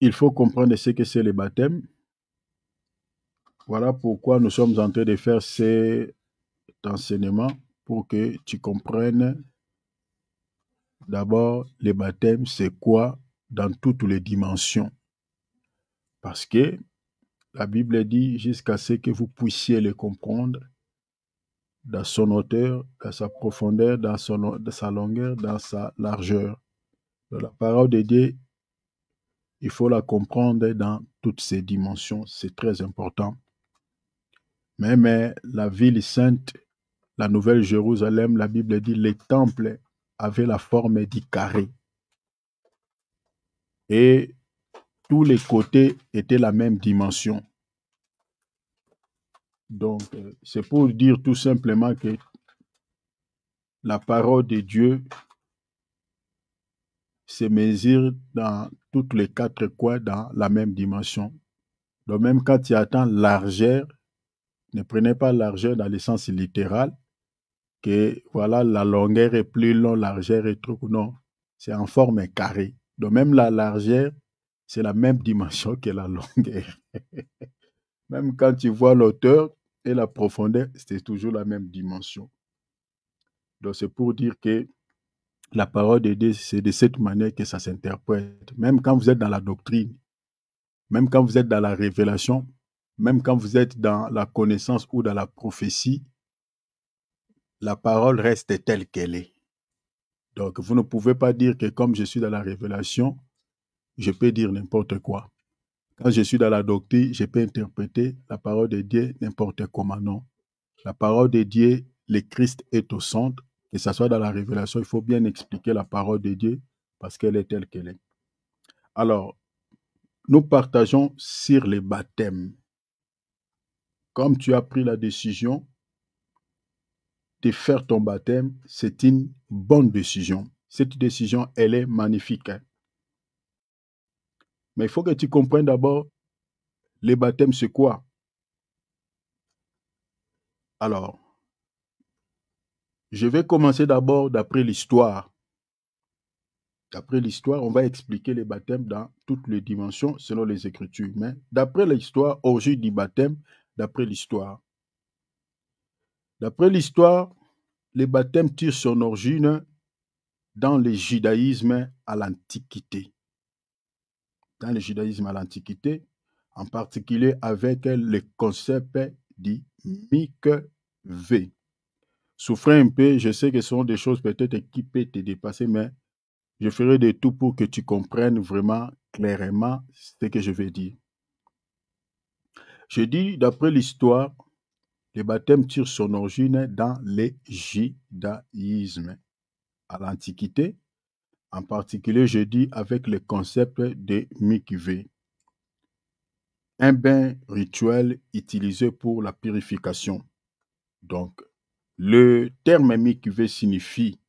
il faut comprendre ce que c'est le baptême. Voilà pourquoi nous sommes en train de faire cet enseignement pour que tu comprennes d'abord le baptême, c'est quoi dans toutes les dimensions. Parce que la Bible dit jusqu'à ce que vous puissiez le comprendre dans son hauteur, dans sa profondeur, dans sa longueur, dans sa largeur. Donc, la parole de Dieu, il faut la comprendre dans toutes ses dimensions. C'est très important. Même la ville sainte, la Nouvelle Jérusalem, la Bible dit, les temples avaient la forme du carré. Et tous les côtés étaient la même dimension. Donc, c'est pour dire tout simplement que la parole de Dieu se mesure dans toutes les quatre coins dans la même dimension. Donc, même quand tu attends largeur, ne prenez pas largeur dans le sens littéral, que voilà, la longueur est plus longue, largeur est trop. Non, c'est en forme carrée. Donc, même la largeur, c'est la même dimension que la longueur. Même quand tu vois l'auteur et la profondeur, c'est toujours la même dimension. Donc, c'est pour dire que la parole de Dieu, c'est de cette manière que ça s'interprète. Même quand vous êtes dans la doctrine, même quand vous êtes dans la révélation, même quand vous êtes dans la connaissance ou dans la prophétie, la parole reste telle qu'elle est. Donc, vous ne pouvez pas dire que comme je suis dans la révélation, je peux dire n'importe quoi. Quand je suis dans la doctrine, je peux interpréter la parole de Dieu n'importe comment. Non. La parole de Dieu, le Christ est au centre. Que ce soit dans la révélation, il faut bien expliquer la parole de Dieu parce qu'elle est telle qu'elle est. Alors, nous partageons sur les baptêmes. Comme tu as pris la décision de faire ton baptême, c'est une bonne décision. Cette décision, elle est magnifique. Mais il faut que tu comprennes d'abord, les baptêmes, c'est quoi? Alors, je vais commencer d'abord d'après l'histoire. D'après l'histoire, on va expliquer les baptêmes dans toutes les dimensions selon les Écritures. Mais d'après l'histoire, origine du baptême, d'après l'histoire. D'après l'histoire, les baptêmes tirent son origine dans le judaïsme à l'Antiquité. Dans le judaïsme à l'Antiquité, en particulier avec le concept du mikveh. Souffrez un peu, je sais que ce sont des choses peut-être qui peuvent te dépasser, mais je ferai de tout pour que tu comprennes vraiment clairement ce que je vais dire. Je dis, d'après l'histoire, le baptême tire son origine dans le judaïsme à l'Antiquité. En particulier, je dis avec le concept de mikveh, un bain rituel utilisé pour la purification. Donc, le terme mikveh signifie,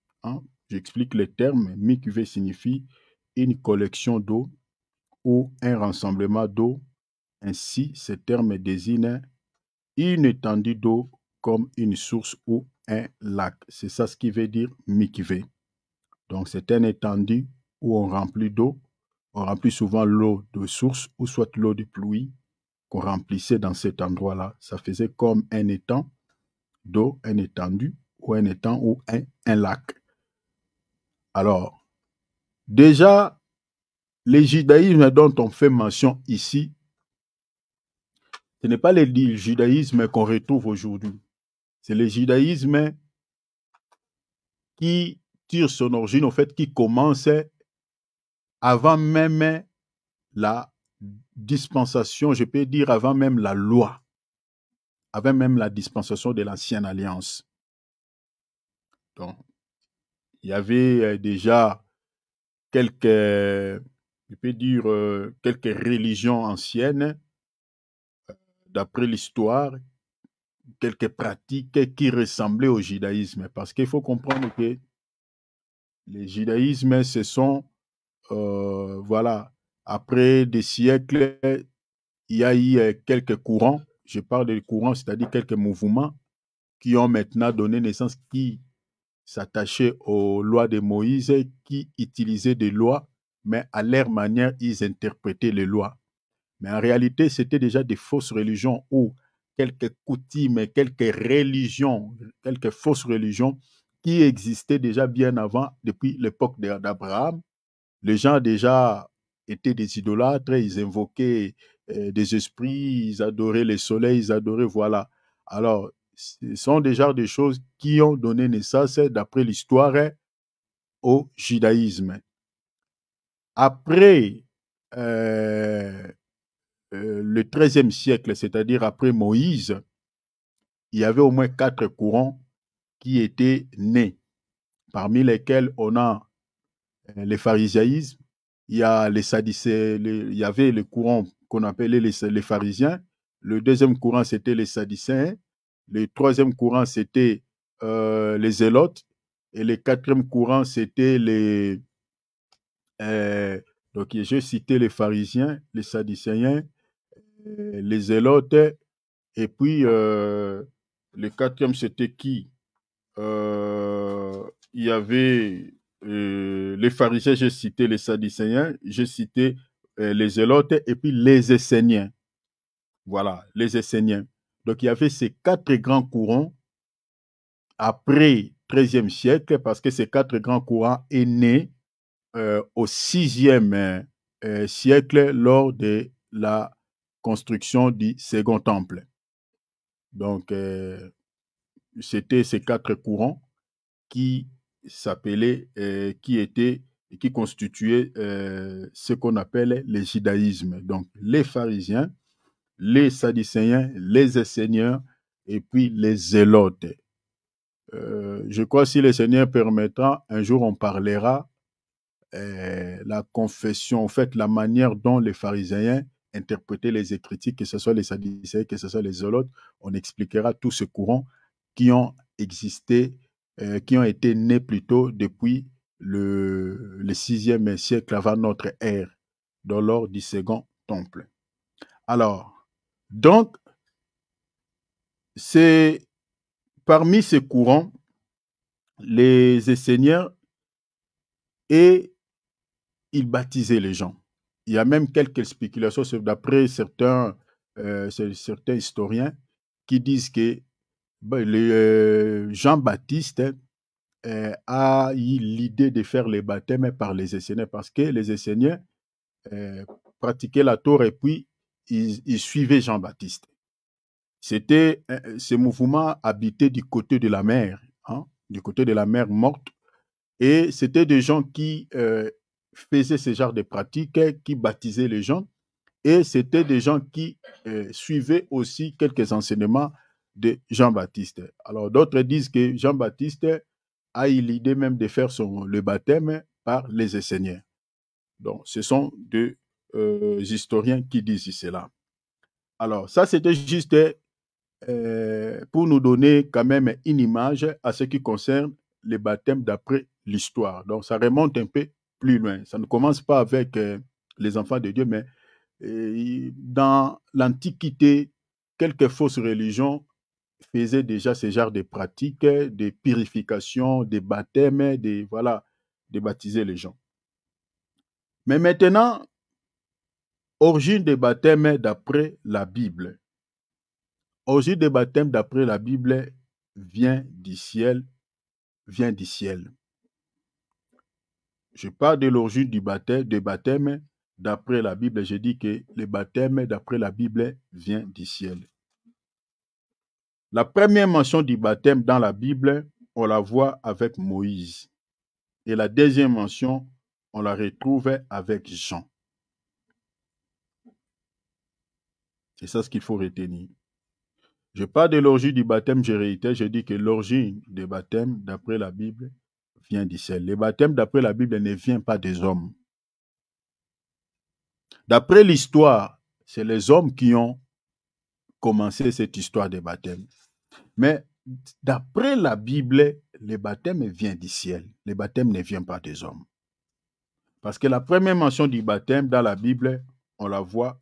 j'explique le terme, mikveh signifie une collection d'eau ou un rassemblement d'eau. Ainsi, ce terme désigne une étendue d'eau comme une source ou un lac. C'est ça ce qui veut dire mikveh. Donc, c'est une étendue où on remplit d'eau. On remplit souvent l'eau de source ou soit l'eau de pluie qu'on remplissait dans cet endroit-là. Ça faisait comme un étang d'eau, un étendu ou un étang ou un lac. Alors, déjà, le judaïsme dont on fait mention ici, ce n'est pas le judaïsme qu'on retrouve aujourd'hui. C'est le judaïsme qui tire son origine, au fait, qui commence avant même la dispensation, je peux dire avant même la loi, avant même la dispensation de l'ancienne alliance. Donc, il y avait déjà quelques, je peux dire, quelques religions anciennes, d'après l'histoire, quelques pratiques qui ressemblaient au judaïsme. Parce qu'il faut comprendre que les judaïsmes, ce sont, voilà, après des siècles, il y a eu quelques courants, je parle de courants, c'est-à-dire quelques mouvements qui ont maintenant donné naissance, qui s'attachaient aux lois de Moïse, qui utilisaient des lois, mais à leur manière, ils interprétaient les lois. Mais en réalité, c'était déjà des fausses religions ou quelques coutumes, quelques religions, quelques fausses religions qui existaient déjà bien avant, depuis l'époque d'Abraham. Les gens déjà étaient des idolâtres, ils invoquaient des esprits, ils adoraient le soleil, ils adoraient, voilà. Alors, ce sont déjà des choses qui ont donné naissance, d'après l'histoire, au judaïsme. Après le XIIIe siècle, c'est-à-dire après Moïse, il y avait au moins 4 courants qui étaient nés, parmi lesquels on a le pharisaïsme, il y a les sadducéens, il y avait le courant qu'on appelait les pharisiens, le deuxième courant c'était les sadducéens, le troisième courant c'était les zélotes, et le quatrième courant c'était euh, donc j'ai cité les pharisiens, les sadducéens, les zélotes, et puis le quatrième c'était qui? Il y avait les pharisiens, j'ai cité les sadducéens, j'ai cité les zélotes et puis les esséniens. Voilà, les esséniens. Donc il y avait ces 4 grands courants après 13e siècle, parce que ces 4 grands courants est né au 6e siècle lors de la construction du Second Temple. Donc c'était ces 4 courants qui s'appelait, qui constituait ce qu'on appelle le judaïsme. Donc, les pharisiens, les sadducéens, les esséniens et puis les zélotes. Je crois que si le Seigneur permettra, un jour on parlera la confession, en fait, la manière dont les pharisiens interprétaient les Écritures, que ce soit les sadducéens, que ce soit les zélotes, on expliquera tous ces courants qui ont existé, qui ont été nés plutôt depuis le 6e siècle avant notre ère, dans lors du Second Temple. Alors, donc, c'est parmi ces courants, les Esséniens, et ils baptisaient les gens. Il y a même quelques spéculations d'après certains historiens qui disent que Jean-Baptiste a eu l'idée de faire les baptêmes par les Esséniens parce que les Esséniens pratiquaient la Torah et puis ils suivaient Jean-Baptiste. C'était ce mouvement habitait du côté de la mer, hein, du côté de la mer Morte, et c'était des gens qui faisaient ce genre de pratiques, qui baptisaient les gens, et c'était des gens qui suivaient aussi quelques enseignements de Jean-Baptiste. Alors d'autres disent que Jean-Baptiste a eu l'idée même de faire le baptême par les Esséniens. Donc ce sont deux historiens qui disent cela. Alors ça c'était juste pour nous donner quand même une image à ce qui concerne les baptêmes d'après l'histoire. Donc ça remonte un peu plus loin. Ça ne commence pas avec les enfants de Dieu, mais dans l'Antiquité, quelques fausses religions faisaient déjà ce genre de pratiques, de purification, de baptêmes, de baptiser les gens. Mais maintenant, origine des baptêmes d'après la Bible. Origine des baptêmes d'après la Bible vient du ciel. Je parle de l'origine du baptême d'après la Bible. Je dis que le baptême d'après la Bible vient du ciel. La première mention du baptême dans la Bible, on la voit avec Moïse. Et la deuxième mention, on la retrouve avec Jean. C'est ça ce qu'il faut retenir. Je parle de l'origine du baptême, je réitère, je dis que l'origine du baptême d'après la Bible vient du ciel. Le baptême d'après la Bible ne vient pas des hommes. D'après l'histoire, c'est les hommes qui ont commencé cette histoire de baptême. Mais d'après la Bible, le baptême vient du ciel. Le baptême ne vient pas des hommes. Parce que la première mention du baptême dans la Bible, on la voit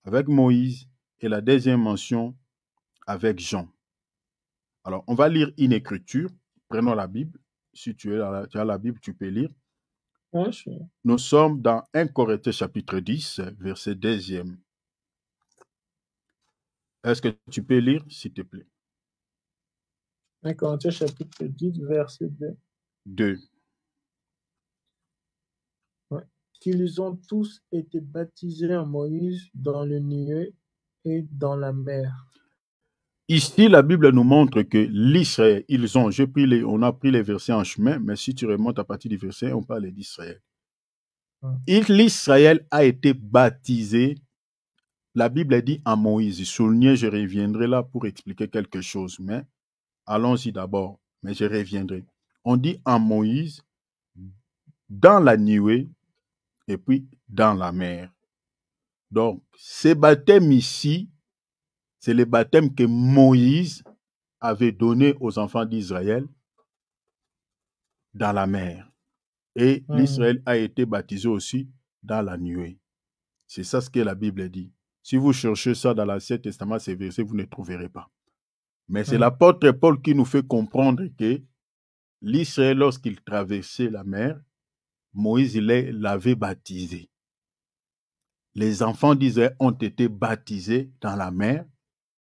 avec Moïse et la deuxième mention avec Jean. Alors, on va lire une écriture. Prenons la Bible. Si tu as la Bible, tu peux lire. Ouais, je suis... Nous sommes dans 1 Corinthiens chapitre 10, verset 2e. Est-ce que tu peux lire, s'il te plaît? 1 Corinthiens chapitre 10, verset 2. 2. Ouais. Qu'ils ont tous été baptisés en Moïse dans le nuée et dans la mer. Ici, la Bible nous montre que l'Israël, on a pris les versets en chemin, mais si tu remontes à partir du verset, on parle d'Israël. L'Israël a été baptisé, la Bible dit en Moïse. Soulignez, je reviendrai là pour expliquer quelque chose, mais allons-y d'abord, mais je reviendrai. On dit en Moïse, dans la nuée, et puis dans la mer. Donc, ces baptêmes ici, c'est les baptêmes que Moïse avait donnés aux enfants d'Israël dans la mer. Et l'Israël a été baptisé aussi dans la nuée. C'est ça ce que la Bible dit. Si vous cherchez ça dans l'Ancien Testament, ces versets, vous ne trouverez pas. Mais c'est l'apôtre Paul qui nous fait comprendre que l'Israël, lorsqu'il traversait la mer, Moïse l'avait baptisé. Les enfants d'Israël ont été baptisés dans la mer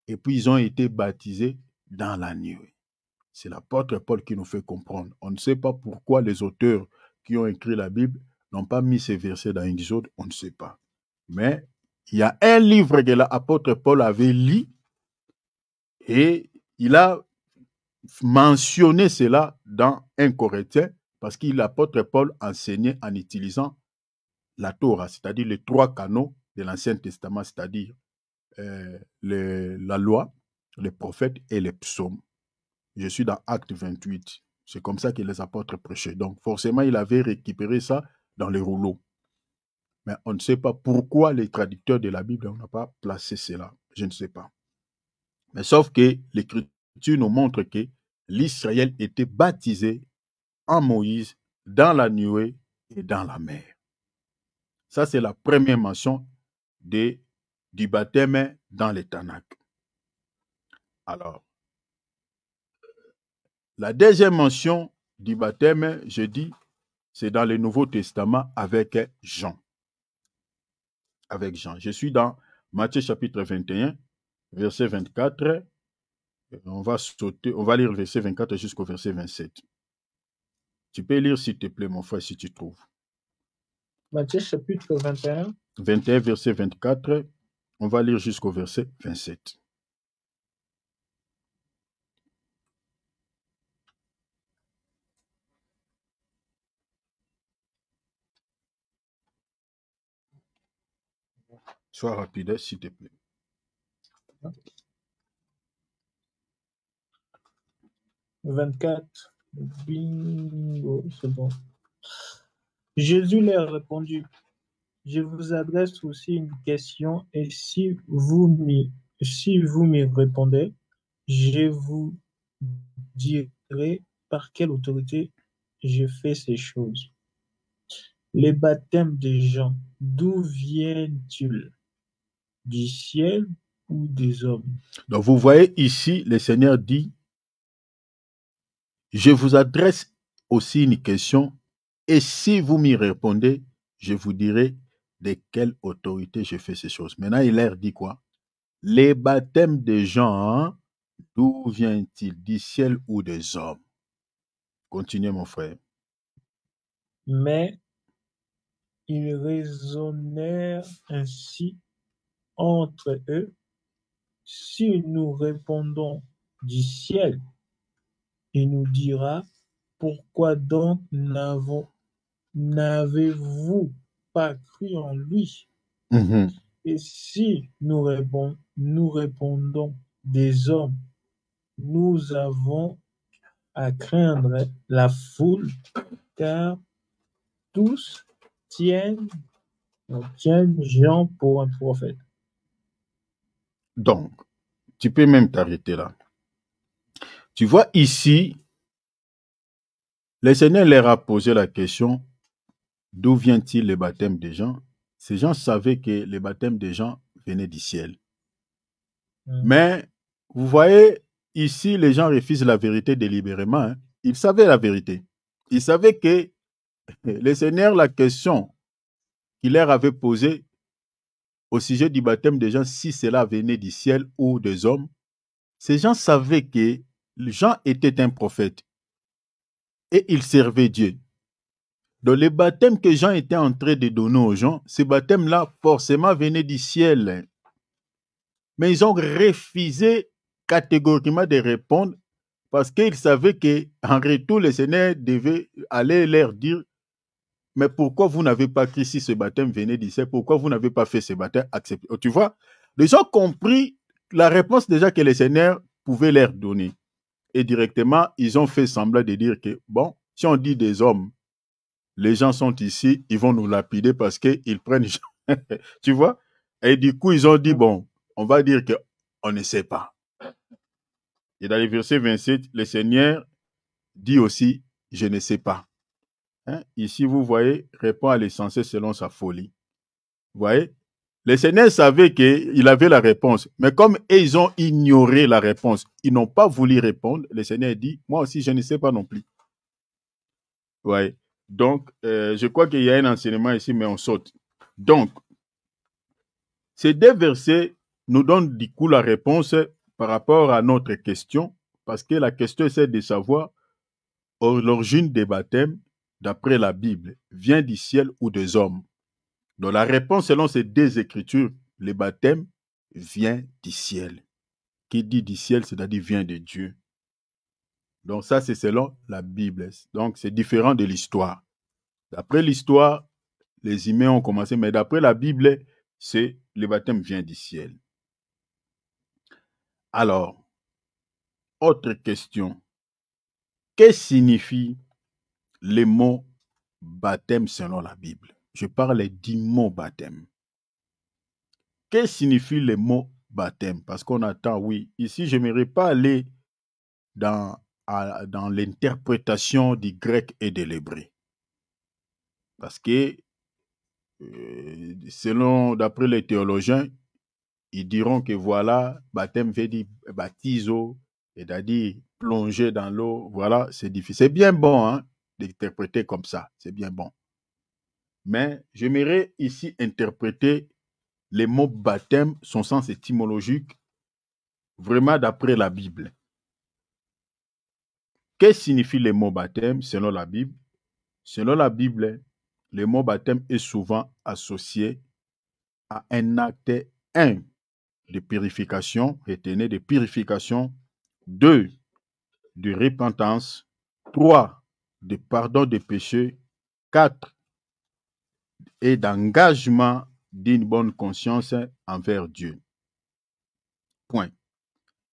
et puis ils ont été baptisés dans la nuée. C'est l'apôtre Paul qui nous fait comprendre. On ne sait pas pourquoi les auteurs qui ont écrit la Bible n'ont pas mis ces versets dans une Exode, on ne sait pas. Mais il y a un livre que l'apôtre Paul avait lu et il a mentionné cela dans 1 Corinthiens parce que l'apôtre Paul enseignait en utilisant la Torah, c'est-à-dire les 3 canaux de l'Ancien Testament, c'est-à-dire la loi, les prophètes et les psaumes. Je suis dans Acte 28. C'est comme ça que les apôtres prêchaient. Donc, forcément, il avait récupéré ça dans les rouleaux. Mais on ne sait pas pourquoi les traducteurs de la Bible n'ont pas placé cela. Je ne sais pas. Mais sauf que l'Écriture nous montre que l'Israël était baptisé en Moïse, dans la nuée et dans la mer. Ça, c'est la première mention du baptême dans les Tanakh. Alors, la deuxième mention du baptême, je dis, c'est dans le Nouveau Testament avec Jean. Avec Jean. Je suis dans Matthieu chapitre 21, verset 24. On va lire le verset 24 jusqu'au verset 27. Tu peux lire, s'il te plaît, mon frère, si tu trouves. Matthieu chapitre 21. 21, verset 24. On va lire jusqu'au verset 27. Sois rapide, s'il te plaît. « 24. Bingo, c'est bon. Jésus leur répondit, je vous adresse aussi une question et si vous m'y répondez, je vous dirai par quelle autorité je fais ces choses. Les baptêmes des gens, d'où viennent-ils? Du ciel ou des hommes? Donc, vous voyez ici, le Seigneur dit, je vous adresse aussi une question et si vous m'y répondez, je vous dirai de quelle autorité je fais ces choses. Maintenant, il leur dit quoi? Les baptêmes des gens, d'où vient-il? Du ciel ou des hommes? Continuez, mon frère. Mais ils raisonnèrent ainsi entre eux. Si nous répondons du ciel, il nous dira, pourquoi donc n'avez-vous pas cru en lui? Et si nous répondons des hommes, nous avons à craindre la foule, car tous tiennent Jean pour un prophète. Donc, tu peux même t'arrêter là. Tu vois ici, le Seigneur leur a posé la question, d'où vient-il le baptême des gens? Ces gens savaient que le baptême des gens venait du ciel. Mais, vous voyez, ici, les gens refusent la vérité délibérément. Ils savaient la vérité. Ils savaient que le Seigneur, la question qu'il leur avait posée au sujet du baptême des gens, si cela venait du ciel ou des hommes, ces gens savaient que Jean était un prophète et il servait Dieu. Donc les baptêmes que Jean était en train de donner aux gens, ces baptêmes-là, forcément venaient du ciel. Mais ils ont refusé catégoriquement de répondre parce qu'ils savaient qu'en retour, le Seigneur devait aller leur dire, mais pourquoi vous n'avez pas cru si ce baptême venait du ciel? Pourquoi vous n'avez pas fait ce baptême accepté? Tu vois, les gens ont compris la réponse déjà que le Seigneur pouvait leur donner. Et directement, ils ont fait semblant de dire que, bon, si on dit des hommes, les gens sont ici, ils vont nous lapider parce qu'ils prennent... tu vois? Et du coup, ils ont dit, bon, on va dire qu'on ne sait pas. Et dans le verset 27, le Seigneur dit aussi, je ne sais pas. Hein? Ici, vous voyez, répond à l'essentiel selon sa folie. Vous voyez? Le Seigneur savait qu'il avait la réponse, mais comme ils ont ignoré la réponse, ils n'ont pas voulu répondre, le Seigneur dit, moi aussi, je ne sais pas non plus. Ouais. Donc, je crois qu'il y a un enseignement ici, mais on saute. Donc, ces deux versets nous donnent du coup la réponse par rapport à notre question, parce que la question c'est de savoir l'origine des baptêmes, d'après la Bible, vient du ciel ou des hommes. Donc la réponse selon ces deux écritures, les baptêmes vient du ciel. Qui dit du ciel, c'est-à-dire vient de Dieu. Donc ça, c'est selon la Bible. Donc c'est différent de l'histoire. D'après l'histoire, les humains ont commencé, mais d'après la Bible, c'est le baptême vient du ciel. Alors, autre question. Que signifie le mot baptême selon la Bible? Je parle du mot baptême. Que signifie le mot baptême? Parce qu'on attend, oui. Ici, je n'aimerais pas aller dans l'interprétation du grec et de l'hébreu. Parce que, d'après les théologiens, ils diront que voilà, baptême veut dire baptiso, c'est-à-dire plonger dans l'eau. Voilà, c'est difficile. C'est bien bon hein, d'interpréter comme ça. C'est bien bon. Mais j'aimerais ici interpréter les mots baptême, son sens étymologique, vraiment d'après la Bible. Que signifie le mot baptême selon la Bible? Selon la Bible, le mot baptême est souvent associé à un acte, de purification, retenez, de purification, 2, de repentance, 3, de pardon des péchés, 4, et d'engagement d'une bonne conscience envers Dieu. Point.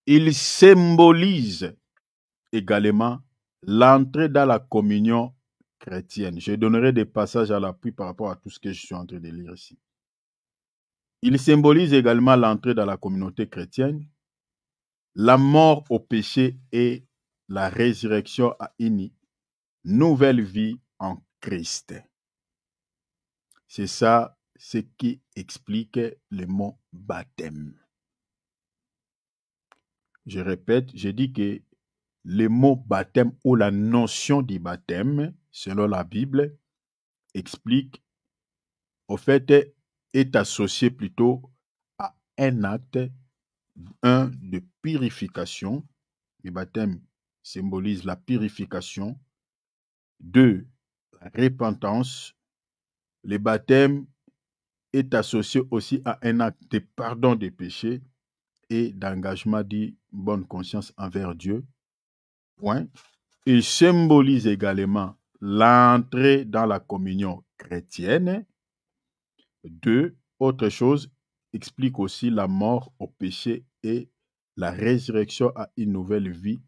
Il symbolise également l'entrée dans la communion chrétienne. Je donnerai des passages à l'appui par rapport à tout ce que je suis en train de lire ici. Il symbolise également l'entrée dans la communauté chrétienne, la mort au péché et la résurrection à une nouvelle vie en Christ. C'est ça ce qui explique le mot baptême. Je répète, je dis que le mot baptême ou la notion du baptême, selon la Bible, explique, au fait, est associé plutôt à un acte, de purification. Le baptême symbolise la purification. 2, la repentance. Le baptême est associé aussi à un acte de pardon des péchés et d'engagement d'une bonne conscience envers Dieu. Point. Il symbolise également l'entrée dans la communion chrétienne. 2, autre chose, explique aussi la mort au péché et la résurrection à une nouvelle vie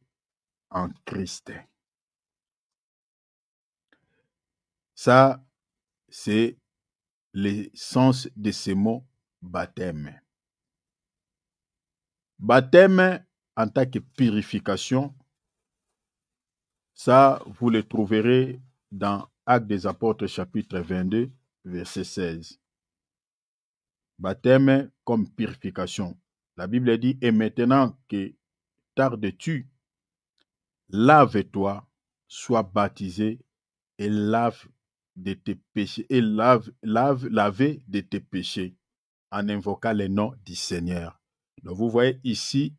en Christ. Ça, c'est le sens de ces mots baptême. Baptême en tant que purification, ça, vous le trouverez dans Actes des Apôtres, chapitre 22, verset 16. Baptême comme purification. La Bible dit, et maintenant que tardes-tu, lave-toi, sois baptisé et lave de tes péchés et laver de tes péchés en invoquant le nom du Seigneur. Donc vous voyez ici,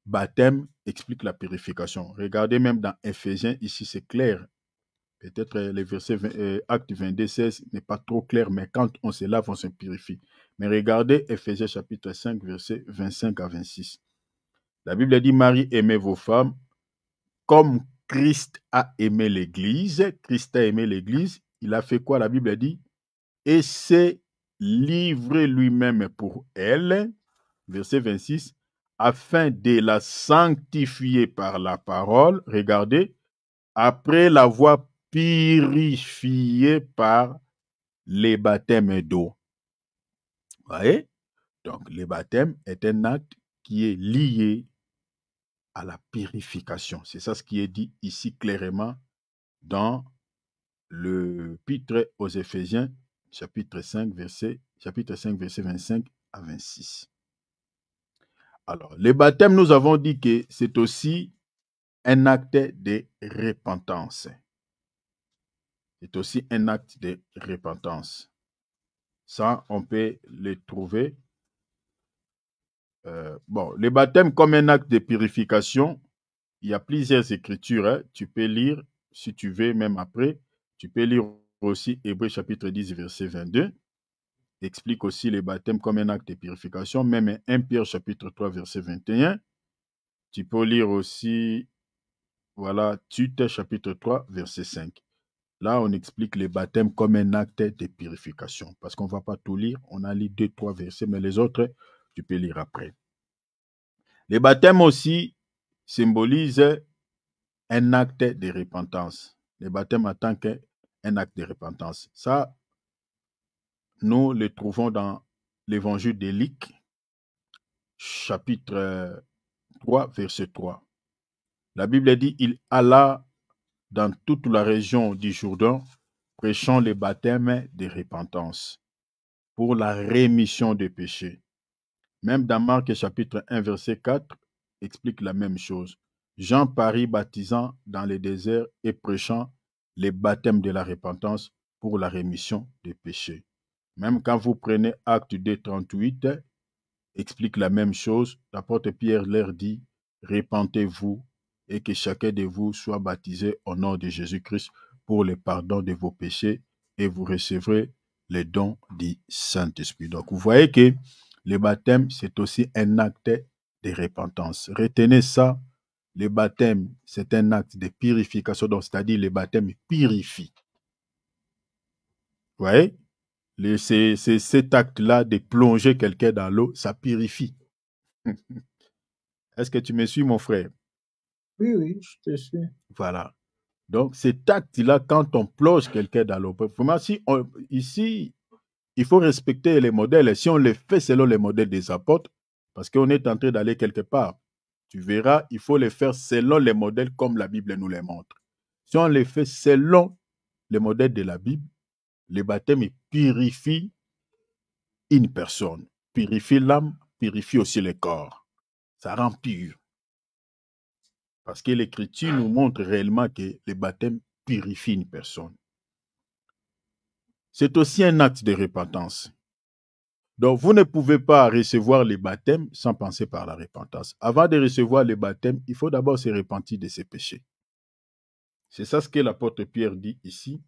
baptême explique la purification. Regardez même dans Éphésiens, ici c'est clair. Peut-être les versets acte 22, 16 n'est pas trop clair, mais quand on se lave, on se purifie. Mais regardez Éphésiens chapitre 5, versets 25 à 26. La Bible dit, Marie, aimez vos femmes comme Christ a aimé l'Église. Christ a aimé l'Église. Il a fait quoi? La Bible dit, et s'est livré lui-même pour elle. Verset 26. Afin de la sanctifier par la parole. Regardez. Après l'avoir purifiée par les baptêmes d'eau. Vous voyez? Donc, le baptême est un acte qui est lié à la purification. C'est ça ce qui est dit ici clairement dans l'épître aux Éphésiens, chapitre 5, verset 25 à 26. Alors, le baptême, nous avons dit que c'est aussi un acte de repentance. C'est aussi un acte de repentance. Ça, on peut le trouver. Bon, le baptême comme un acte de purification, il y a plusieurs écritures. Hein. Tu peux lire, si tu veux, même après. Tu peux lire aussi Hébreux chapitre 10, verset 22. Explique aussi le baptême comme un acte de purification. Même 1 Pierre chapitre 3, verset 21. Tu peux lire aussi, voilà, Tite chapitre 3, verset 5. Là, on explique le baptême comme un acte de purification. Parce qu'on ne va pas tout lire. On a lu 2-3 versets, mais les autres, tu peux lire après. Le baptême aussi symbolise un acte de repentance. Le baptême en tant qu'un acte de repentance. Ça, nous le trouvons dans l'évangile de Luc, chapitre 3, verset 3. La Bible dit, il alla dans toute la région du Jourdain, prêchant le baptême de repentance pour la rémission des péchés. Même dans Marc chapitre 1, verset 4, explique la même chose. Jean parut baptisant dans le désert et prêchant le baptême de la repentance pour la rémission des péchés. Même quand vous prenez Acte 2, 38, explique la même chose. L'apôtre Pierre leur dit, repentez-vous et que chacun de vous soit baptisé au nom de Jésus-Christ pour le pardon de vos péchés et vous recevrez les dons du Saint-Esprit. Donc vous voyez que le baptême, c'est aussi un acte de repentance. Retenez ça, le baptême, c'est un acte de purification, donc c'est-à-dire le baptême purifie. Vous voyez? C'est cet acte-là de plonger quelqu'un dans l'eau, ça purifie. Est-ce que tu me suis, mon frère? Oui, oui, je te suis. Voilà. Donc, cet acte-là, quand on plonge quelqu'un dans l'eau, vraiment, ici, il faut respecter les modèles. Et si on les fait selon les modèles des apôtres, parce qu'on est en train d'aller quelque part, tu verras, il faut les faire selon les modèles comme la Bible nous les montre. Si on les fait selon les modèles de la Bible, le baptême purifie une personne, purifie l'âme, purifie aussi le corps. Ça rend pur. Parce que l'Écriture nous montre réellement que le baptême purifie une personne. C'est aussi un acte de repentance. Donc, vous ne pouvez pas recevoir le baptême sans penser par la repentance. Avant de recevoir le baptême, il faut d'abord se repentir de ses péchés. C'est ça ce que l'apôtre Pierre dit ici.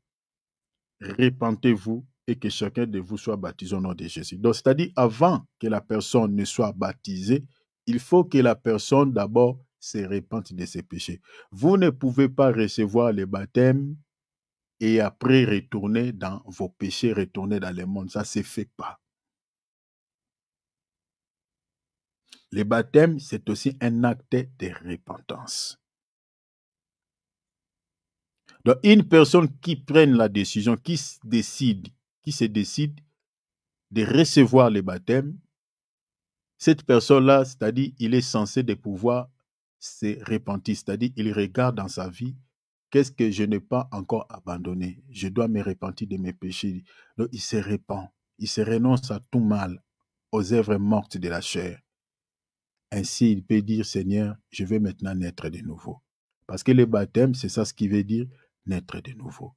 Repentez-vous et que chacun de vous soit baptisé au nom de Jésus. Donc, c'est-à-dire, avant que la personne ne soit baptisée, il faut que la personne d'abord se repente de ses péchés. Vous ne pouvez pas recevoir le baptême et après retourner dans vos péchés, retourner dans le monde. Ça ne se fait pas. Le baptême, c'est aussi un acte de repentance. Donc, une personne qui prend la décision, qui se décide de recevoir le baptême, cette personne-là, c'est-à-dire, il est censé de pouvoir se repentir, c'est-à-dire, il regarde dans sa vie, qu'est-ce que je n'ai pas encore abandonné? Je dois me repentir de mes péchés. Donc, il se repent, il se renonce à tout mal, aux œuvres mortes de la chair. Ainsi, il peut dire, Seigneur, je vais maintenant naître de nouveau. Parce que le baptême, c'est ça ce qui veut dire naître de nouveau.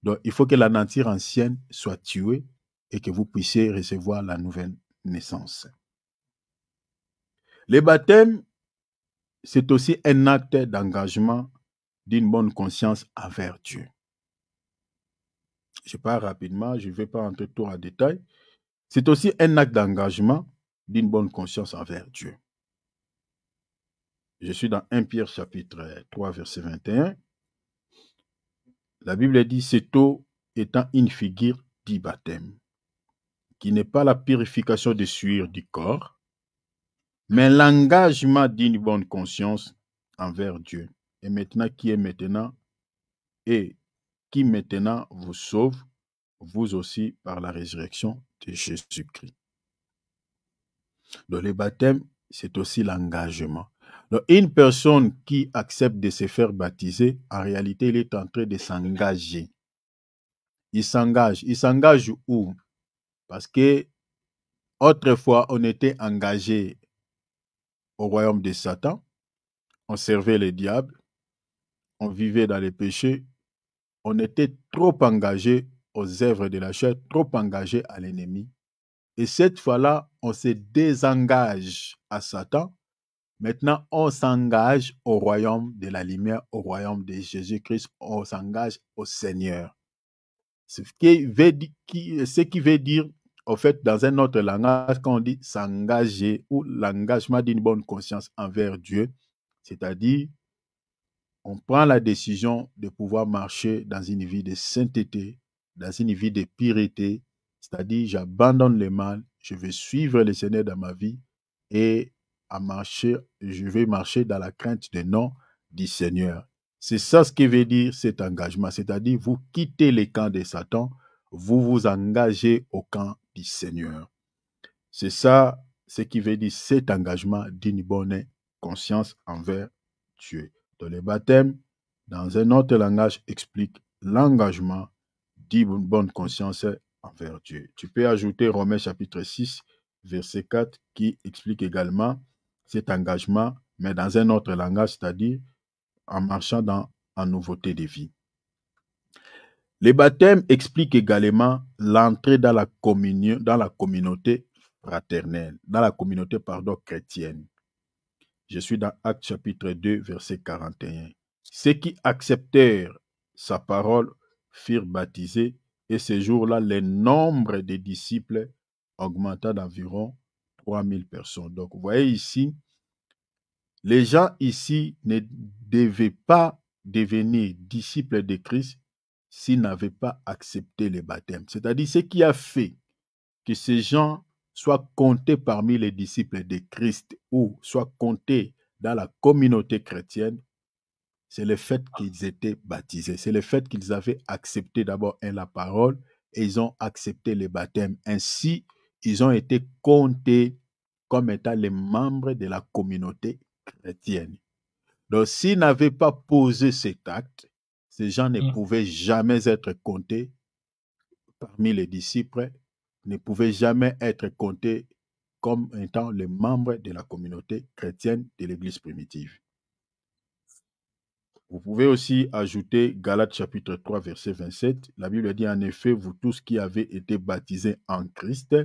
Donc, il faut que la nature ancienne soit tuée et que vous puissiez recevoir la nouvelle naissance. Le baptême, c'est aussi un acte d'engagement d'une bonne conscience envers Dieu. Je parle rapidement, je ne vais pas entrer trop en détail. C'est aussi un acte d'engagement d'une bonne conscience envers Dieu. Je suis dans 1 Pierre chapitre 3, verset 21. La Bible dit, cette eau étant une figure du baptême, qui n'est pas la purification des souillures du corps, mais l'engagement d'une bonne conscience envers Dieu. Et maintenant, qui maintenant vous sauve, vous aussi, par la résurrection de Jésus-Christ. Donc, le baptême, c'est aussi l'engagement. Donc, une personne qui accepte de se faire baptiser, en réalité, il est en train de s'engager. Il s'engage. Il s'engage où? Parce que autrefois, on était engagé au royaume de Satan, on servait le diable, on vivait dans les péchés, on était trop engagé aux œuvres de la chair, trop engagé à l'ennemi. Et cette fois-là, on se désengage à Satan. Maintenant, on s'engage au royaume de la lumière, au royaume de Jésus-Christ, on s'engage au Seigneur. Ce qui veut dire, en fait, dans un autre langage, quand on dit s'engager ou l'engagement d'une bonne conscience envers Dieu, c'est-à-dire, on prend la décision de pouvoir marcher dans une vie de sainteté, dans une vie de pureté, c'est-à-dire, j'abandonne le mal, je vais suivre le Seigneur dans ma vie et je vais marcher dans la crainte du nom du Seigneur. C'est ça ce qui veut dire cet engagement, c'est-à-dire vous quittez le camp de Satan, vous vous engagez au camp du Seigneur. C'est ça ce qui veut dire cet engagement d'une bonne conscience envers Dieu. Dans le baptême, dans un autre langage, explique l'engagement d'une bonne conscience envers Dieu. Tu peux ajouter Romains chapitre 6, verset 4, qui explique également cet engagement, mais dans un autre langage, c'est-à-dire en marchant en nouveauté de vie. Le baptême explique également l'entrée dans la communion, dans la communauté fraternelle, dans la communauté, chrétienne. Je suis dans Actes chapitre 2, verset 41. Ceux qui acceptèrent sa parole furent baptisés, et ce jour-là, le nombre des disciples augmenta d'environ 3000 personnes. Donc, vous voyez ici, les gens ici ne devaient pas devenir disciples de Christ s'ils n'avaient pas accepté le baptême. C'est-à-dire, ce qui a fait que ces gens soient comptés parmi les disciples de Christ ou soient comptés dans la communauté chrétienne, c'est le fait qu'ils étaient baptisés. C'est le fait qu'ils avaient accepté d'abord la parole et ils ont accepté le baptême. Ainsi, ils ont été comptés comme étant les membres de la communauté chrétienne. Donc, s'ils n'avaient pas posé cet acte, ces gens ne pouvaient jamais être comptés parmi les disciples, ne pouvaient jamais être comptés comme étant les membres de la communauté chrétienne de l'Église primitive. Vous pouvez aussi ajouter Galates chapitre 3, verset 27. La Bible dit en effet, vous tous qui avez été baptisés en Christ,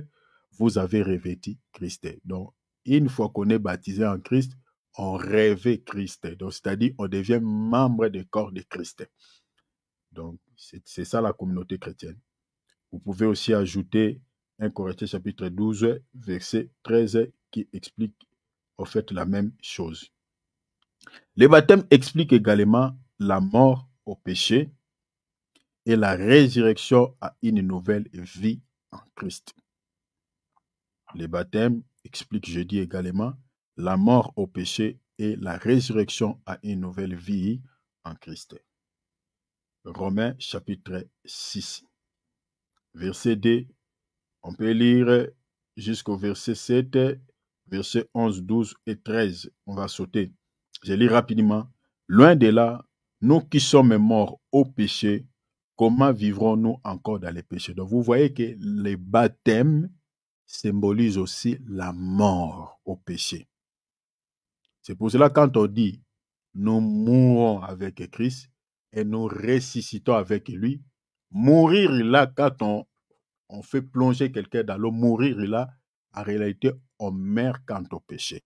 vous avez revêtu Christ. Donc, une fois qu'on est baptisé en Christ, on revêt Christ. Donc, c'est-à-dire, on devient membre du corps de Christ. Donc, c'est ça la communauté chrétienne. Vous pouvez aussi ajouter 1 Corinthiens chapitre 12, verset 13, qui explique en fait la même chose. Le baptême explique également la mort au péché et la résurrection à une nouvelle vie en Christ. Le baptême explique, je dis également, la mort au péché et la résurrection à une nouvelle vie en Christ. Romains chapitre 6, verset 2, on peut lire jusqu'au verset 7, verset 11, 12 et 13. On va sauter. Je lis rapidement. Loin de là, nous qui sommes morts au péché, comment vivrons-nous encore dans les péchés? Donc vous voyez que les baptêmes symbolisent aussi la mort au péché. C'est pour cela quand on dit nous mourons avec Christ et nous ressuscitons avec lui, Mourir là, quand on fait plonger quelqu'un dans l'eau, mourir là, en réalité, on meurt quand on péché.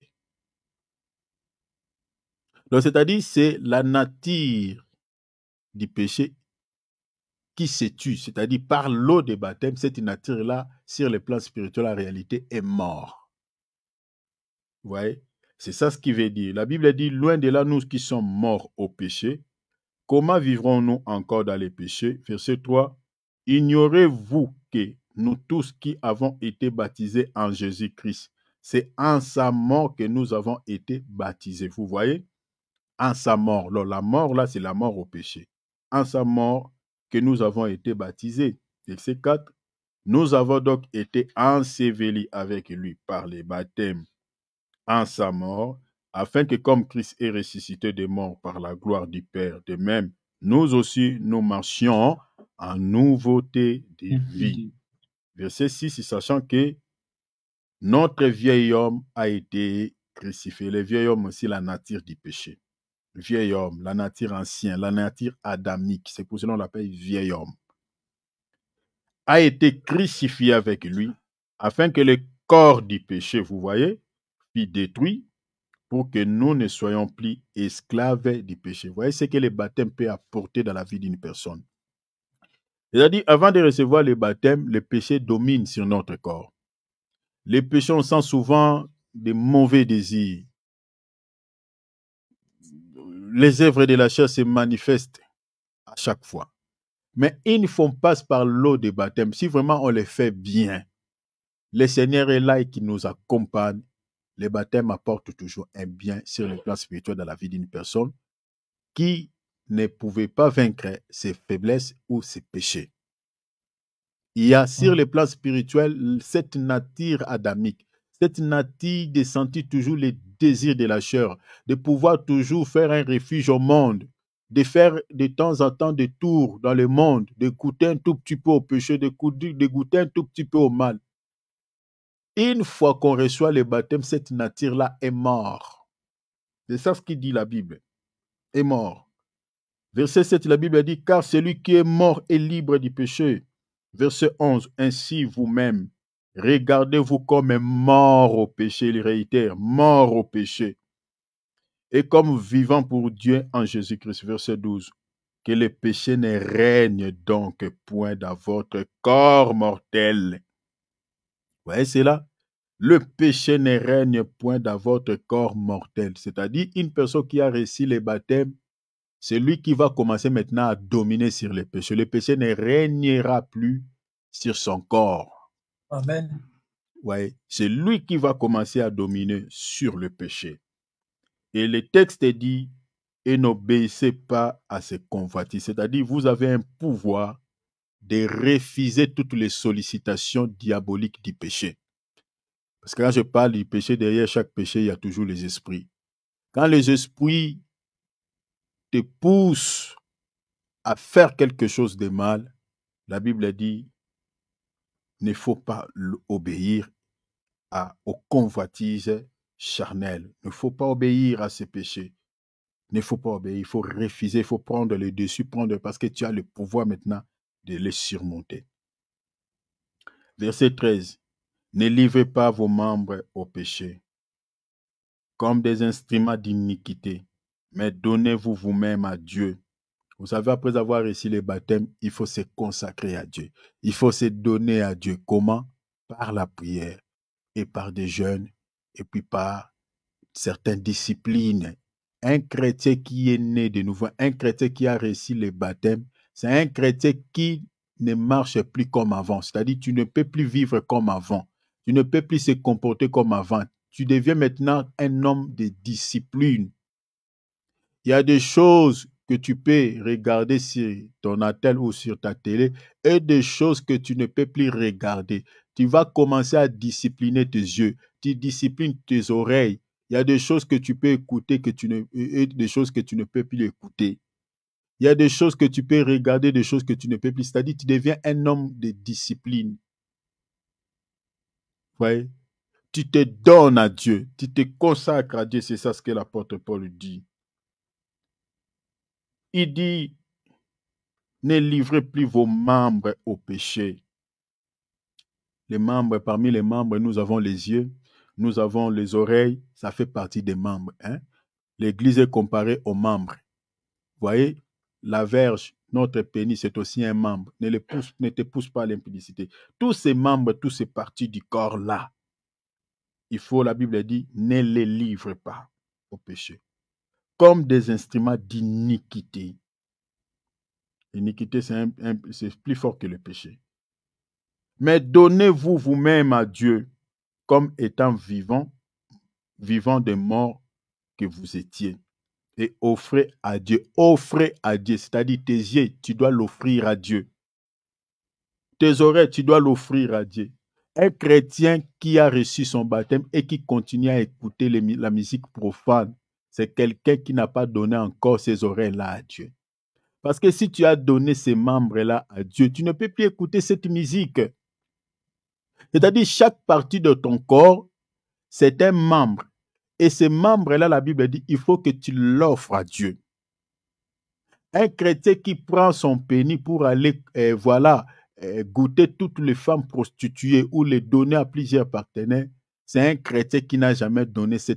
Donc, c'est-à-dire, c'est la nature du péché qui se tue, c'est-à-dire par l'eau de baptême, cette nature-là, sur le plan spirituel, en réalité, est morte. Vous voyez? C'est ça ce qui veut dire. La Bible dit, loin de là, nous qui sommes morts au péché, comment vivrons-nous encore dans les péchés? Verset 3, ignorez-vous que nous tous qui avons été baptisés en Jésus-Christ, c'est en sa mort que nous avons été baptisés. Vous voyez? En sa mort. Alors, la mort, là, c'est la mort au péché. En sa mort que nous avons été baptisés. Verset 4, nous avons donc été ensevelis avec lui par les baptêmes en sa mort, afin que comme Christ est ressuscité des morts par la gloire du Père, de même, nous aussi, nous marchions en nouveauté de vie. Verset 6, sachant que notre vieil homme a été crucifié. Le vieil homme aussi, la nature du péché. Le vieil homme, la nature ancienne, la nature adamique, c'est pour cela qu'on l'appelle vieil homme, a été crucifié avec lui, afin que le corps du péché, vous voyez, fût détruit, pour que nous ne soyons plus esclaves du péché. Vous voyez ce que le baptême peut apporter dans la vie d'une personne. C'est-à-dire, avant de recevoir le baptême, le péché domine sur notre corps. Les péchés, on sent souvent des mauvais désirs. Les œuvres de la chair se manifestent à chaque fois. Mais une fois on passe par l'eau de baptême, si vraiment on les fait bien, le Seigneur est là et qui nous accompagne. Le baptême apporte toujours un bien sur le plan spirituel dans la vie d'une personne qui ne pouvait pas vaincre ses faiblesses ou ses péchés. Il y a sur le plan spirituel cette nature adamique, cette nature de sentir toujours les désirs de la chair, de pouvoir toujours faire un refuge au monde, de faire de temps en temps des tours dans le monde, de goûter un tout petit peu au péché, de goûter un tout petit peu au mal. Une fois qu'on reçoit le baptême, cette nature-là est morte. C'est ça ce qui dit la Bible. Est mort. Verset 7, la Bible dit, car celui qui est mort est libre du péché. Verset 11, ainsi vous-même, regardez-vous comme mort au péché, il réitère, mort au péché, et comme vivant pour Dieu en Jésus-Christ. Verset 12, que le péché ne règne donc point dans votre corps mortel. Vous voyez, c'est là. Le péché ne règne point dans votre corps mortel. C'est-à-dire, une personne qui a reçu le baptême, c'est lui qui va commencer maintenant à dominer sur le péché. Le péché ne régnera plus sur son corps. Amen. Ouais, c'est lui qui va commencer à dominer sur le péché. Et le texte dit, et n'obéissez pas à ces convoitises. C'est-à-dire, vous avez un pouvoir de refuser toutes les sollicitations diaboliques du péché. Parce que quand je parle du péché, derrière chaque péché, il y a toujours les esprits. Quand les esprits te poussent à faire quelque chose de mal, la Bible dit, il ne faut pas obéir aux convoitises charnelles. Il ne faut pas obéir à ces péchés. Il ne faut pas obéir, il faut refuser, il faut prendre le dessus, parce que tu as le pouvoir maintenant de les surmonter. Verset 13. Ne livrez pas vos membres au péché comme des instruments d'iniquité, mais donnez-vous vous-même à Dieu. Vous savez, après avoir reçu le baptême, il faut se consacrer à Dieu. Il faut se donner à Dieu. Comment? Par la prière et par des jeûnes et puis par certaines disciplines. Un chrétien qui est né de nouveau, un chrétien qui a reçu le baptême, c'est un chrétien qui ne marche plus comme avant. C'est-à-dire, tu ne peux plus vivre comme avant. Tu ne peux plus se comporter comme avant. Tu deviens maintenant un homme de discipline. Il y a des choses que tu peux regarder sur ton attel ou sur ta télé et des choses que tu ne peux plus regarder. Tu vas commencer à discipliner tes yeux, tu disciplines tes oreilles. Il y a des choses que tu peux écouter et des choses que tu ne peux plus écouter. Il y a des choses que tu peux regarder, des choses que tu ne peux plus. C'est-à-dire, tu deviens un homme de discipline. Ouais. Tu te donnes à Dieu, tu te consacres à Dieu. C'est ça ce que l'apôtre Paul dit. Il dit, Ne livrez plus vos membres au péché. Les membres, parmi les membres, nous avons les yeux, nous avons les oreilles, ça fait partie des membres. Hein? L'Église est comparée aux membres. Vous voyez, la verge, notre pénis, c'est aussi un membre. Ne te pousse pas à l'impudicité. Tous ces membres, toutes ces parties du corps-là, il faut, la Bible dit, ne les livre pas au péché. Comme des instruments d'iniquité. L'iniquité, c'est plus fort que le péché. Mais donnez-vous vous-même à Dieu comme étant vivant des morts que vous étiez. Et offrez à Dieu, c'est-à-dire tes yeux, tu dois l'offrir à Dieu. Tes oreilles, tu dois l'offrir à Dieu. Un chrétien qui a reçu son baptême et qui continue à écouter la musique profane, c'est quelqu'un qui n'a pas donné encore ses oreilles-là à Dieu. Parce que si tu as donné ces membres-là à Dieu, tu ne peux plus écouter cette musique. C'est-à-dire chaque partie de ton corps, c'est un membre. Et ces membres-là, la Bible dit, il faut que tu l'offres à Dieu. Un chrétien qui prend son pénis pour aller, goûter toutes les femmes prostituées ou les donner à plusieurs partenaires, c'est un chrétien qui n'a jamais donné ces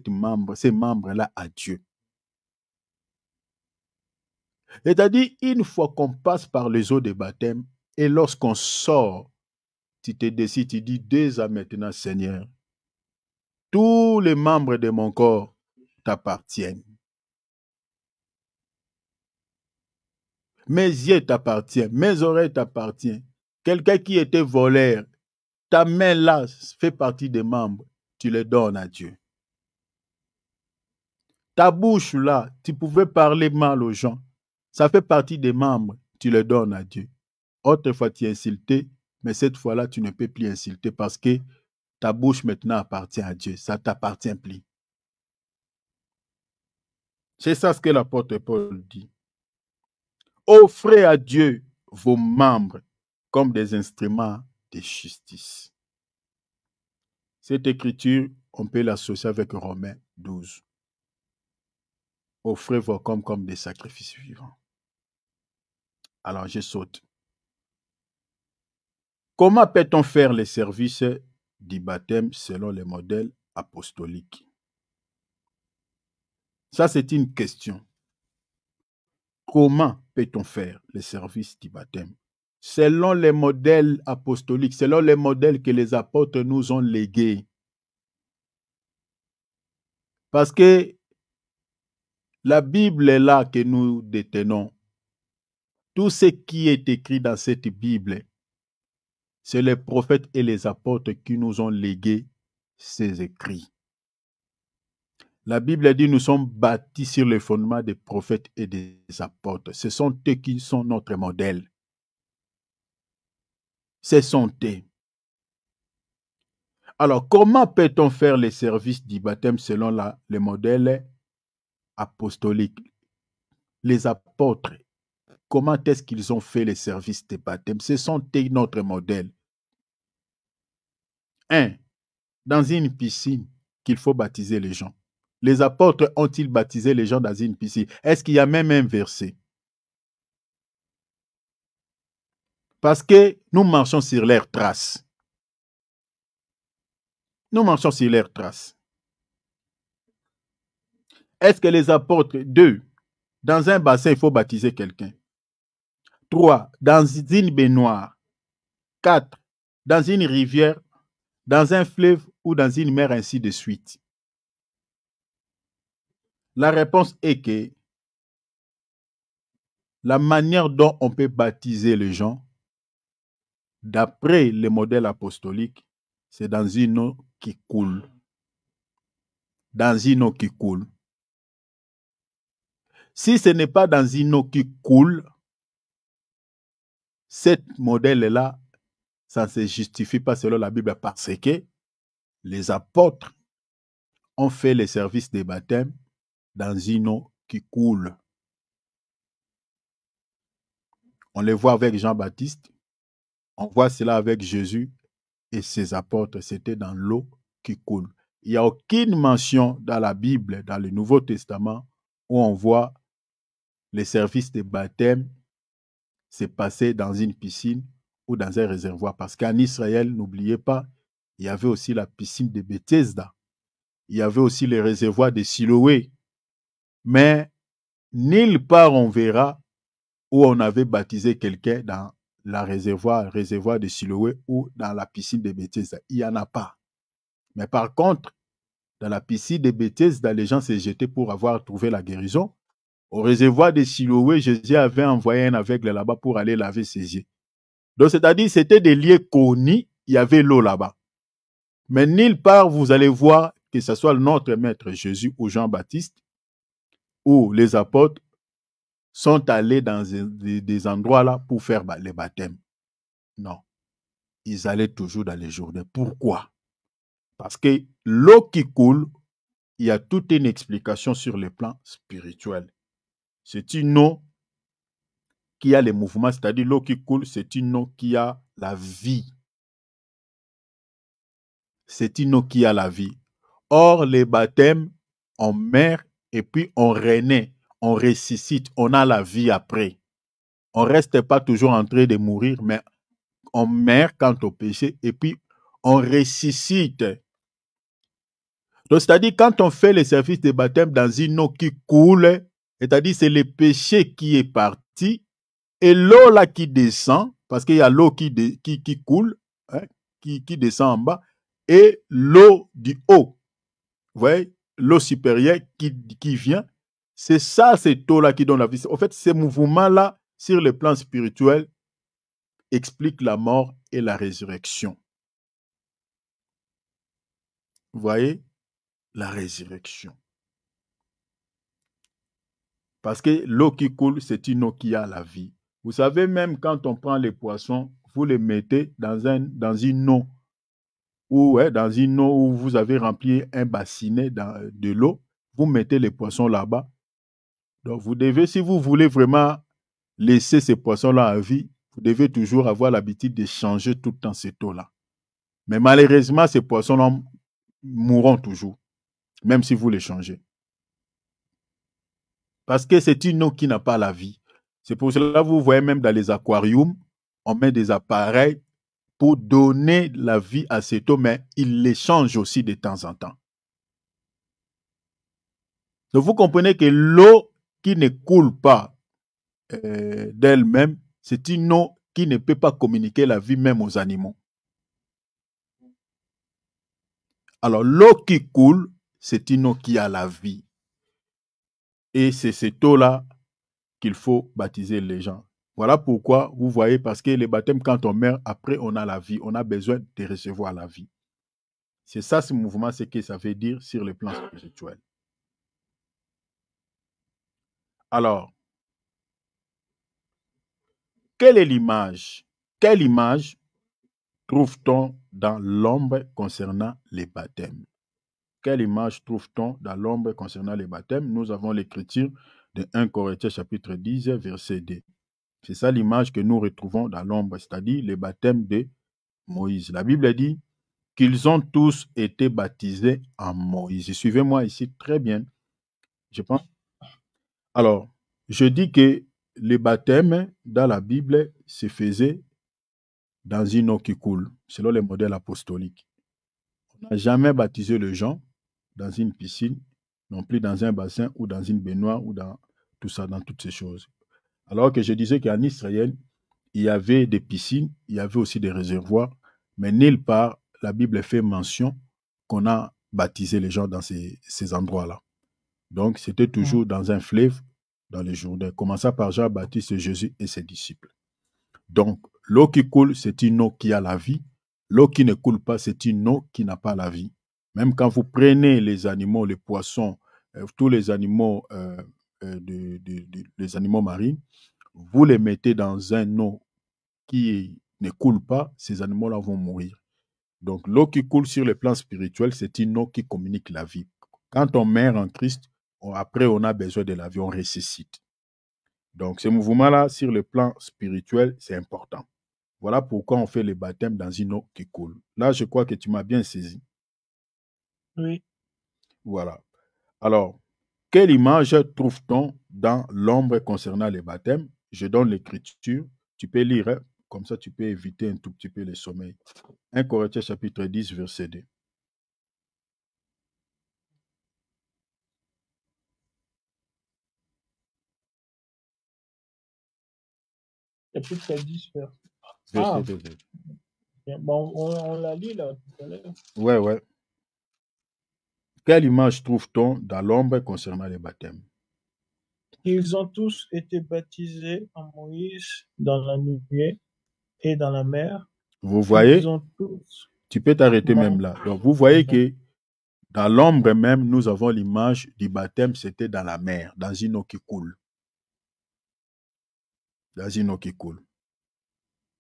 membres-là à Dieu. C'est-à-dire, une fois qu'on passe par les eaux de baptême, et lorsqu'on sort, tu te décides, tu dis, dès à maintenant, Seigneur, tous les membres de mon corps t'appartiennent. Mes yeux t'appartiennent, mes oreilles t'appartiennent. Quelqu'un qui était voleur, ta main là fait partie des membres, tu les donnes à Dieu. Ta bouche là, tu pouvais parler mal aux gens, ça fait partie des membres, tu les donnes à Dieu. Autrefois tu insultais, mais cette fois-là tu ne peux plus insulter parce que ta bouche maintenant appartient à Dieu, ça ne t'appartient plus. C'est ça ce que l'apôtre Paul dit. Offrez à Dieu vos membres comme des instruments de justice. Cette écriture, on peut l'associer avec Romains 12. Offrez vos corps comme des sacrifices vivants. Alors, je saute. Comment peut-on faire les services du baptême selon les modèles apostoliques? Ça, c'est une question. Comment peut-on faire les services du baptême selon les modèles apostoliques, selon les modèles que les apôtres nous ont légués? Parce que la Bible est là que nous détenons. Tout ce qui est écrit dans cette Bible, c'est les prophètes et les apôtres qui nous ont légué ces écrits. La Bible dit nous sommes bâtis sur le fondement des prophètes et des apôtres. Ce sont eux qui sont notre modèle. Ce sont eux. Alors, comment peut-on faire les services du baptême selon le modèle apostolique? Les apôtres, comment est-ce qu'ils ont fait les services du baptême? Ce sont eux notre modèle. 1. Dans une piscine qu'il faut baptiser les gens. Les apôtres ont-ils baptisé les gens dans une piscine? Est-ce qu'il y a même un verset? Parce que nous marchons sur leurs traces. Nous marchons sur leurs traces. Est-ce que les apôtres, 2, dans un bassin, il faut baptiser quelqu'un? 3, dans une baignoire? 4, dans une rivière, dans un fleuve ou dans une mer, ainsi de suite? La réponse est que la manière dont on peut baptiser les gens, d'après les modèles apostoliques, c'est dans une eau qui coule. Dans une eau qui coule. Si ce n'est pas dans une eau qui coule, ce modèle-là, ça ne se justifie pas selon la Bible parce que les apôtres ont fait les services des baptêmes dans une eau qui coule. On les voit avec Jean-Baptiste, on voit cela avec Jésus et ses apôtres, c'était dans l'eau qui coule. Il n'y a aucune mention dans la Bible, dans le Nouveau Testament, où on voit les services des baptêmes se passait dans une piscine ou dans un réservoir. Parce qu'en Israël, n'oubliez pas, il y avait aussi la piscine de Bethesda. Il y avait aussi les réservoirs de Siloé. Mais nulle part on verra où on avait baptisé quelqu'un dans le réservoir de Siloé ou dans la piscine de Bethesda. Il n'y en a pas. Mais par contre, dans la piscine de Bethesda, les gens s'est jetés pour avoir trouvé la guérison. Au réservoir de Siloé, Jésus avait envoyé un aveugle là-bas pour aller laver ses yeux. Donc, c'est-à-dire, c'était des lieux connus, il y avait l'eau là-bas. Mais nulle part, vous allez voir que ce soit notre maître Jésus ou Jean-Baptiste ou les apôtres sont allés dans des endroits là pour faire les baptêmes. Non. Ils allaient toujours dans les journées. Pourquoi? Parce que l'eau qui coule, il y a toute une explication sur le plan spirituel. C'est une eau qui a les mouvements, c'est-à-dire l'eau qui coule, c'est une eau qui a la vie. C'est une eau qui a la vie. Or, les baptêmes, on meurt et puis on renaît, on ressuscite, on a la vie après. On ne reste pas toujours en train de mourir, mais on meurt quand on péché et puis on ressuscite. Donc, c'est-à-dire quand on fait le service de baptême dans une eau qui coule, c'est-à-dire c'est le péché qui est parti et l'eau là qui descend, parce qu'il y a l'eau qui coule, hein, qui descend en bas, et l'eau du haut. Vous voyez, l'eau supérieure qui vient, c'est ça, cette eau-là qui donne la vie. En fait, ces mouvements-là, sur le plan spirituel, expliquent la mort et la résurrection. Vous voyez, la résurrection. Parce que l'eau qui coule, c'est une eau qui a la vie. Vous savez, même quand on prend les poissons, vous les mettez dans une eau dans une eau où vous avez rempli un bassinet de l'eau, vous mettez les poissons là-bas. Donc, vous devez, si vous voulez vraiment laisser ces poissons-là à vie, vous devez toujours avoir l'habitude de changer tout le temps cette eau-là. Mais malheureusement, ces poissons-là mourront toujours, même si vous les changez. Parce que c'est une eau qui n'a pas la vie. C'est pour cela que vous voyez même dans les aquariums, on met des appareils pour donner la vie à cette eau, mais ils les changent aussi de temps en temps. Donc vous comprenez que l'eau qui ne coule pas d'elle-même, c'est une eau qui ne peut pas communiquer la vie même aux animaux. Alors l'eau qui coule, c'est une eau qui a la vie. Et c'est cette eau-là qu'il faut baptiser les gens. Voilà pourquoi, vous voyez, parce que les baptêmes, quand on meurt, après on a la vie, on a besoin de recevoir la vie. C'est ça ce mouvement, ce que ça veut dire sur le plan spirituel. Alors, quelle est l'image? Quelle image trouve-t-on dans l'ombre concernant les baptêmes? Quelle image trouve-t-on dans l'ombre concernant les baptêmes? Nous avons l'écriture de 1 Corinthiens chapitre 10, verset 2. C'est ça l'image que nous retrouvons dans l'ombre, c'est-à-dire les baptêmes de Moïse. La Bible dit qu'ils ont tous été baptisés en Moïse. Suivez-moi ici très bien. Je pense. Alors, je dis que les baptêmes dans la Bible se faisaient dans une eau qui coule, selon les modèles apostoliques. On n'a jamais baptisé les gens dans une piscine, non plus dans un bassin ou dans une baignoire ou dans tout ça, dans toutes ces choses. Alors que je disais qu'en Israël, il y avait des piscines, il y avait aussi des réservoirs, mais nulle part, la Bible fait mention qu'on a baptisé les gens dans ces endroits-là. Donc, c'était toujours dans un fleuve, dans les Jourdains, commençant par Jean-Baptiste, Jésus et ses disciples. Donc, l'eau qui coule, c'est une eau qui a la vie. L'eau qui ne coule pas, c'est une eau qui n'a pas la vie. Même quand vous prenez les animaux, les poissons, tous les animaux, les animaux marins, vous les mettez dans une eau qui ne coule pas, ces animaux-là vont mourir. Donc, l'eau qui coule sur le plan spirituel, c'est une eau qui communique la vie. Quand on meurt en Christ, après, on a besoin de la vie, on ressuscite. Donc, ce mouvement-là, sur le plan spirituel, c'est important. Voilà pourquoi on fait le baptême dans une eau qui coule. Là, je crois que tu m'as bien saisi. Oui. Voilà. Alors, quelle image trouve-t-on dans l'ombre concernant les baptêmes? Je donne l'écriture Tu peux lire, hein? Comme ça tu peux éviter un tout petit peu le sommeil. 1 Corinthiens chapitre 10, verset 2. Chapitre 10, verset. Verset Ah, 2. bien. Bon, on l'a lu là tout à l'heure. Ouais, ouais. Quelle image trouve-t-on dans l'ombre concernant les baptêmes? Ils ont tous été baptisés en Moïse dans la nuée et dans la mer. Vous Ils voyez, ont tous tu peux t'arrêter même mangé. là. Donc, vous voyez que dans l'ombre même, nous avons l'image du baptême, c'était dans la mer, dans une eau qui coule. Dans une eau qui coule.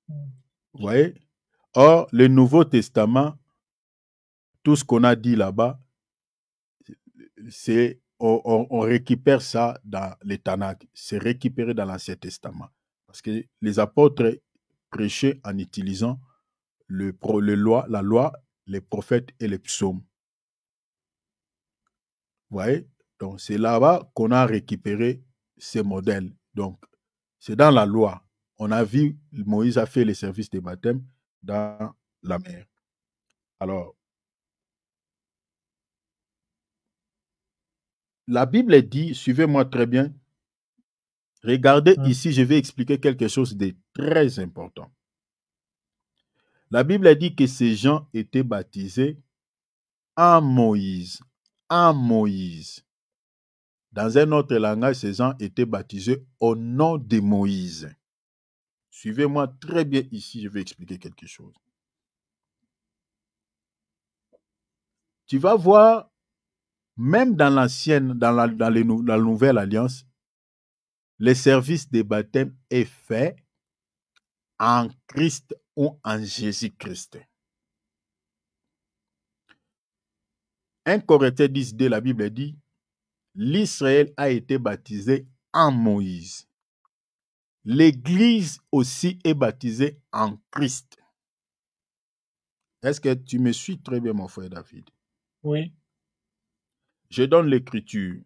Vous voyez? Or, le Nouveau Testament, tout ce qu'on a dit là-bas, c'est on récupère ça dans les Tanakh. C'est récupéré dans l'Ancien Testament. Parce que les apôtres prêchaient en utilisant la loi, les prophètes et les psaumes. Vous voyez? Donc, c'est là-bas qu'on a récupéré ces modèles. Donc, c'est dans la loi. On a vu, Moïse a fait les services de baptême dans la mer. Alors, la Bible dit, suivez-moi très bien, regardez ici, je vais expliquer quelque chose de très important. La Bible dit que ces gens étaient baptisés en Moïse. En Moïse. Dans un autre langage, ces gens étaient baptisés au nom de Moïse. Suivez-moi très bien ici, je vais expliquer quelque chose. Tu vas voir, même dans l'ancienne, dans la nouvelle alliance, le service des baptêmes est fait en Christ ou en Jésus-Christ. 1 Corinthiens 10, la Bible dit, l'Israël a été baptisé en Moïse. L'Église aussi est baptisée en Christ. Est-ce que tu me suis très bien, mon frère David? Oui. Je donne l'écriture.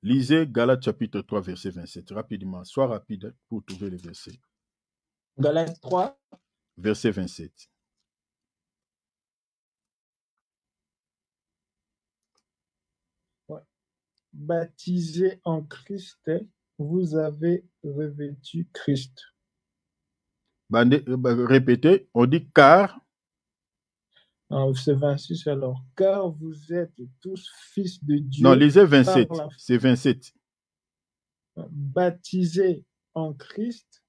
Lisez Galates chapitre 3, verset 27. Rapidement, sois rapide pour trouver le verset. Galates 3. Verset 27. Ouais. Baptisé en Christ, vous avez revêtu Christ. Répétez, on dit car. C'est 26 alors. Car vous êtes tous fils de Dieu. Non, lisez 27. C'est 27. Baptisé en Christ.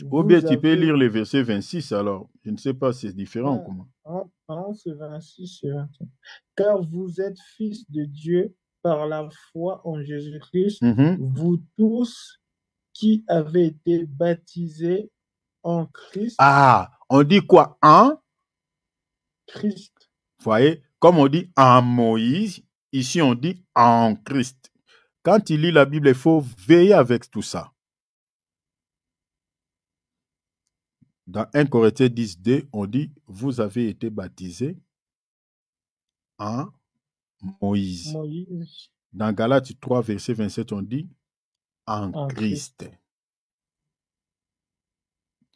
Ou bien tu peux lire le verset 26 alors. Je ne sais pas si c'est différent ou comment. Non, c'est 26 et 27. Car vous êtes fils de Dieu par la foi en Jésus-Christ, vous tous qui avez été baptisés en Christ. Ah, on dit quoi? En Christ. Vous voyez, comme on dit en Moïse, ici on dit en Christ. Quand tu lis la Bible, il faut veiller avec tout ça. Dans 1 Corinthiens 10, 2, on dit, vous avez été baptisés en Moïse. Dans Galates 3, verset 27, on dit en Christ.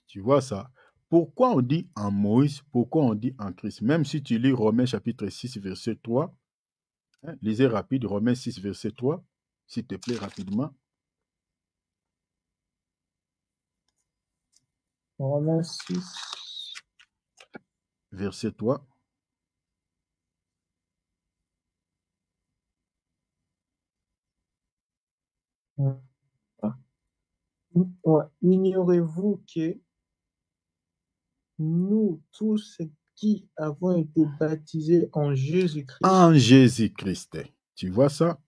Tu vois ça? Pourquoi on dit en Moïse? Pourquoi on dit en Christ? Même si tu lis Romains chapitre 6, verset 3, hein, lisez rapide, Romains 6, verset 3, s'il te plaît, rapidement. Romains 6. Verset 3. Ignorez-vous que nous tous qui avons été baptisés en Jésus-Christ. En Jésus-Christ. Tu vois ça?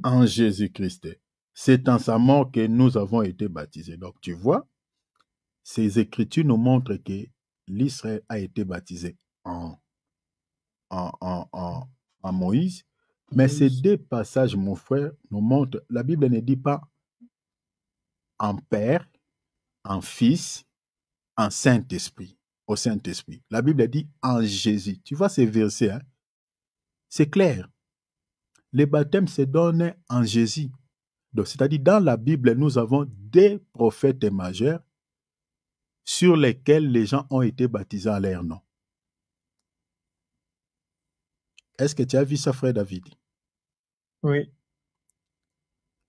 En Jésus-Christ. C'est en sa mort que nous avons été baptisés. Donc, tu vois, ces écritures nous montrent que l'Israël a été baptisé en Moïse. Mais ces deux passages, mon frère, nous montrent, la Bible ne dit pas en Père, en Fils, en Saint-Esprit, au Saint-Esprit. La Bible dit en Jésus. Tu vois ces versets, hein? C'est clair. Le baptême se donne en Jésus. Donc, c'est-à-dire, dans la Bible, nous avons des prophètes majeurs sur lesquels les gens ont été baptisés en leur nom. Est-ce que tu as vu ça, frère David? Oui.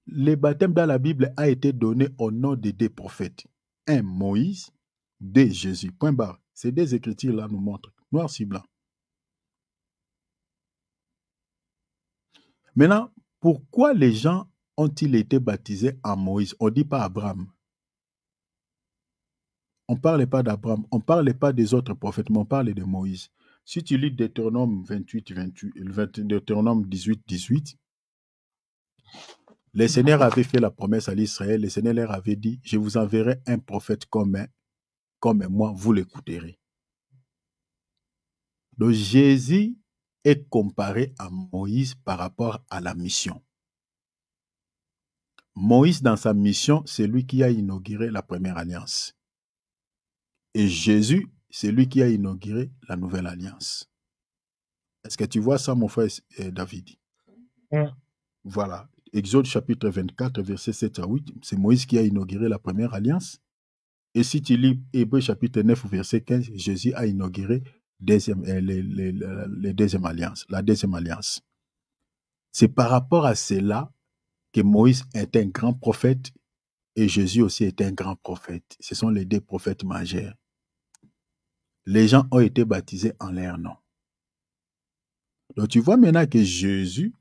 Le baptême dans la Bible a été donné au nom de deux prophètes. Un, Moïse, deux, Jésus. Point barre. Ces deux écritures-là nous montrent, noir sur blanc. Maintenant, pourquoi les gens ont-ils été baptisés en Moïse? On ne dit pas Abraham. On ne parle pas d'Abraham. On ne parle pas des autres prophètes, mais on parle de Moïse. Si tu lis Deutéronome 28, Deutéronome 18, 18, le Seigneur avait fait la promesse à l'Israël. Le Seigneur leur avait dit, je vous enverrai un prophète comme moi, vous l'écouterez. Donc Jésus est comparé à Moïse par rapport à la mission. Moïse, dans sa mission, c'est lui qui a inauguré la première alliance. Et Jésus, c'est lui qui a inauguré la nouvelle alliance. Est-ce que tu vois ça, mon frère David? Voilà. Exode chapitre 24, versets 7 à 8, c'est Moïse qui a inauguré la première alliance. Et si tu lis Hébreux chapitre 9, verset 15, Jésus a inauguré la deuxième alliance. C'est par rapport à cela que Moïse est un grand prophète et Jésus aussi est un grand prophète. Ce sont les deux prophètes majeurs. Les gens ont été baptisés en leur nom. Donc tu vois maintenant que Jésus,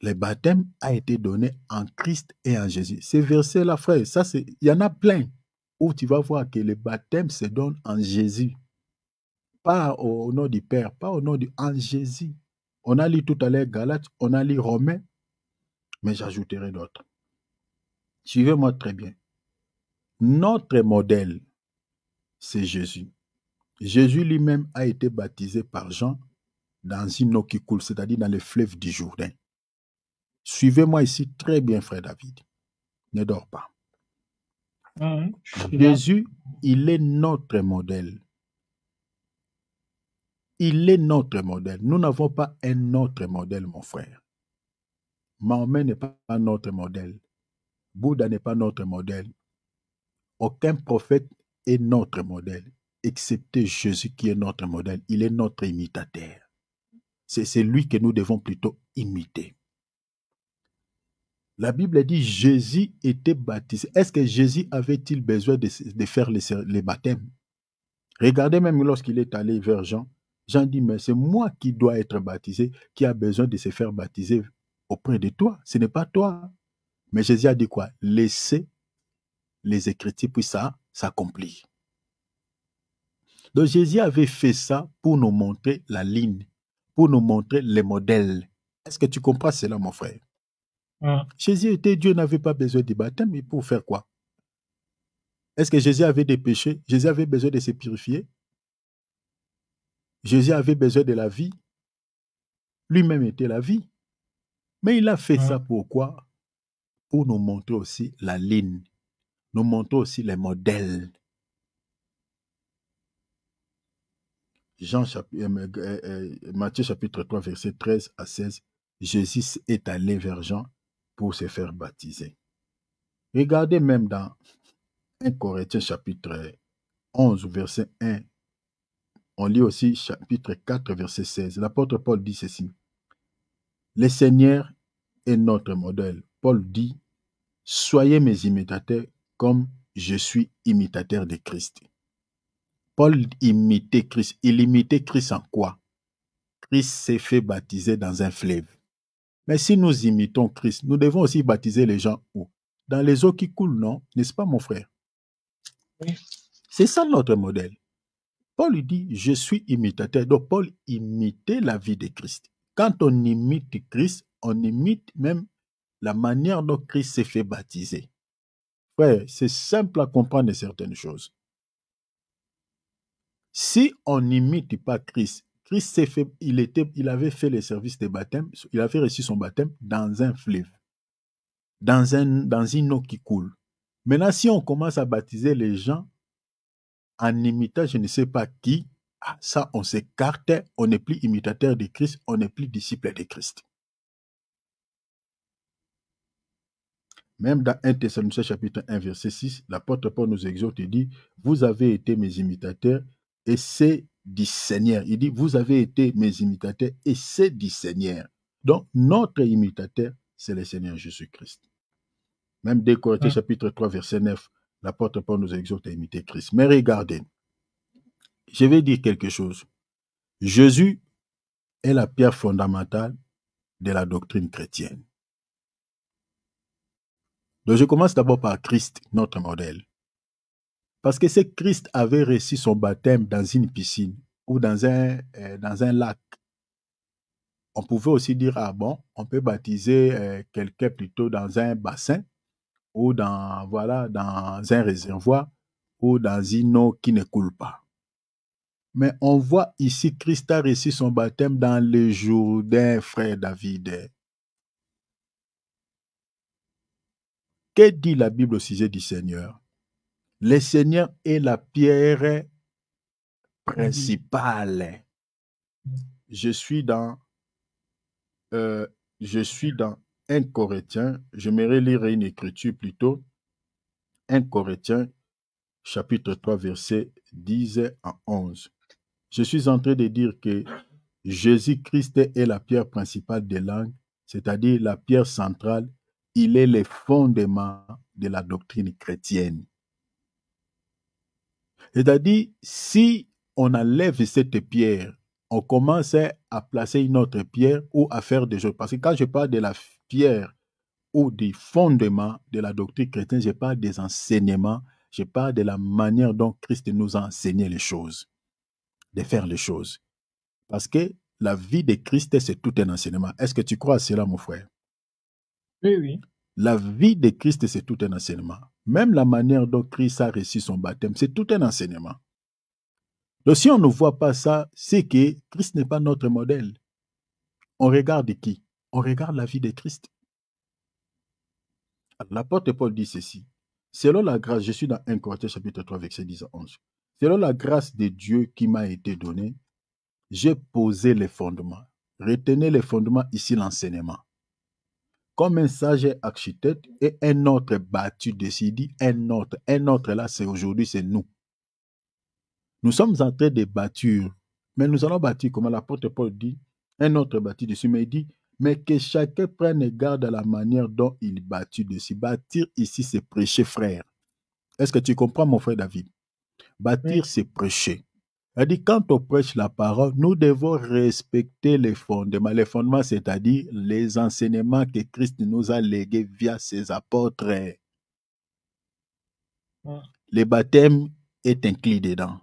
le baptême a été donné en Christ et en Jésus. Ces versets-là, frère, il y en a plein où tu vas voir que le baptême se donne en Jésus. Pas au nom du Père, pas au nom en Jésus. On a lu tout à l'heure Galates, on a lu Romains, mais j'ajouterai d'autres. Suivez-moi très bien. Notre modèle, c'est Jésus. Jésus lui-même a été baptisé par Jean dans une eau qui coule, c'est-à-dire dans le fleuve du Jourdain. Suivez-moi ici très bien, frère David. Ne dors pas. Jésus, il est notre modèle. Il est notre modèle. Nous n'avons pas un autre modèle, mon frère. Mahomet n'est pas notre modèle. Bouddha n'est pas notre modèle. Aucun prophète est notre modèle, excepté Jésus qui est notre modèle. Il est notre imitateur. C'est lui que nous devons plutôt imiter. La Bible dit Jésus était baptisé. Est-ce que Jésus avait-il besoin de faire les baptêmes? Regardez même lorsqu'il est allé vers Jean. Jean dit, mais c'est moi qui dois être baptisé, qui a besoin de se faire baptiser auprès de toi. Ce n'est pas toi. Mais Jésus a dit quoi? Laissez les Écritures puissent s'accomplir. Donc Jésus avait fait ça pour nous montrer la ligne, pour nous montrer les modèles. Est-ce que tu comprends cela, mon frère? Jésus était Dieu, n'avait pas besoin de baptême, mais pour faire quoi? Est-ce que Jésus avait des péchés? Jésus avait besoin de se purifier? Jésus avait besoin de la vie? Lui-même était la vie. Mais il a fait ça pourquoi? Pour nous montrer aussi la ligne, nous montrer aussi les modèles. Matthieu chapitre 3, verset 13 à 16, Jésus est allé vers Jean pour se faire baptiser. Regardez même dans 1 Corinthiens chapitre 11, verset 1, on lit aussi chapitre 4, verset 16. L'apôtre Paul dit ceci. Le Seigneur est notre modèle. Paul dit, soyez mes imitateurs comme je suis imitateur de Christ. Paul imitait Christ. Il imitait Christ en quoi? Christ s'est fait baptiser dans un fleuve. Mais si nous imitons Christ, nous devons aussi baptiser les gens où? Dans les eaux qui coulent, non? N'est-ce pas, mon frère? Oui. C'est ça notre modèle. Paul dit, je suis imitateur. Donc, Paul imitait la vie de Christ. Quand on imite Christ, on imite même la manière dont Christ s'est fait baptiser. Frère, c'est simple à comprendre certaines choses. Si on n'imite pas Christ, Christ s'est fait, il avait fait le service de baptême, il avait reçu son baptême dans un fleuve, dans une eau qui coule. Maintenant, si on commence à baptiser les gens en imitant je ne sais pas qui, ça, on s'écarte, on n'est plus imitateur de Christ, on n'est plus disciple de Christ. Même dans 1 Thessaloniciens chapitre 1, verset 6, l'apôtre Paul nous exhorte et dit, vous avez été mes imitateurs et c'est du Seigneur. Il dit, vous avez été mes imitateurs et c'est du Seigneur. Donc, notre imitateur, c'est le Seigneur Jésus-Christ. Même 2 Corinthiens chapitre 3, verset 9, l'apôtre Paul nous exhorte à imiter Christ. Mais regardez, je vais dire quelque chose. Jésus est la pierre fondamentale de la doctrine chrétienne. Donc, je commence d'abord par Christ, notre modèle. Parce que c'est Christ avait reçu son baptême dans une piscine ou dans un lac. On pouvait aussi dire, ah bon, on peut baptiser quelqu'un plutôt dans un bassin ou dans un réservoir ou dans une eau qui ne coule pas. Mais on voit ici, Christ a reçu son baptême dans le Jourdain, frère David. Que dit la Bible au sujet du Seigneur? Le Seigneur est la pierre principale. Je suis dans 1 Corinthiens, j'aimerais lire une écriture plutôt. 1 Corinthiens, chapitre 3, versets 10 à 11. Je suis en train de dire que Jésus-Christ est la pierre principale des langues, c'est-à-dire la pierre centrale. Il est le fondement de la doctrine chrétienne. C'est-à-dire, si on enlève cette pierre, on commence à placer une autre pierre ou à faire des choses. Parce que quand je parle de la pierre ou des fondements de la doctrine chrétienne, je parle des enseignements, je parle de la manière dont Christ nous a enseigné les choses, de faire les choses. Parce que la vie de Christ, c'est tout un enseignement. Est-ce que tu crois à cela, mon frère? Oui, oui. La vie de Christ, c'est tout un enseignement. Même la manière dont Christ a reçu son baptême, c'est tout un enseignement. Donc, si on ne voit pas ça, c'est que Christ n'est pas notre modèle. On regarde qui? On regarde la vie de Christ. L'apôtre Paul dit ceci. Selon la grâce, je suis dans 1 Corinthiens chapitre 3, verset 10 à 11. Selon la grâce de Dieu qui m'a été donnée, j'ai posé les fondements. Retenez les fondements ici, l'enseignement. Comme un sage architecte et un autre bâti dessus, il dit un autre là, c'est aujourd'hui, c'est nous. Nous sommes en train de bâtir, mais nous allons bâtir, comme l'apôtre Paul dit, un autre bâti dessus, mais il dit, mais que chacun prenne garde à la manière dont il bâtit dessus. Bâtir ici, c'est prêcher, frère. Est-ce que tu comprends, mon frère David? Bâtir, oui, c'est prêcher. C'est-à-dire, quand on prêche la parole, nous devons respecter les fondements. Les fondements, c'est-à-dire les enseignements que Christ nous a légués via ses apôtres. Le baptême est inclus dedans.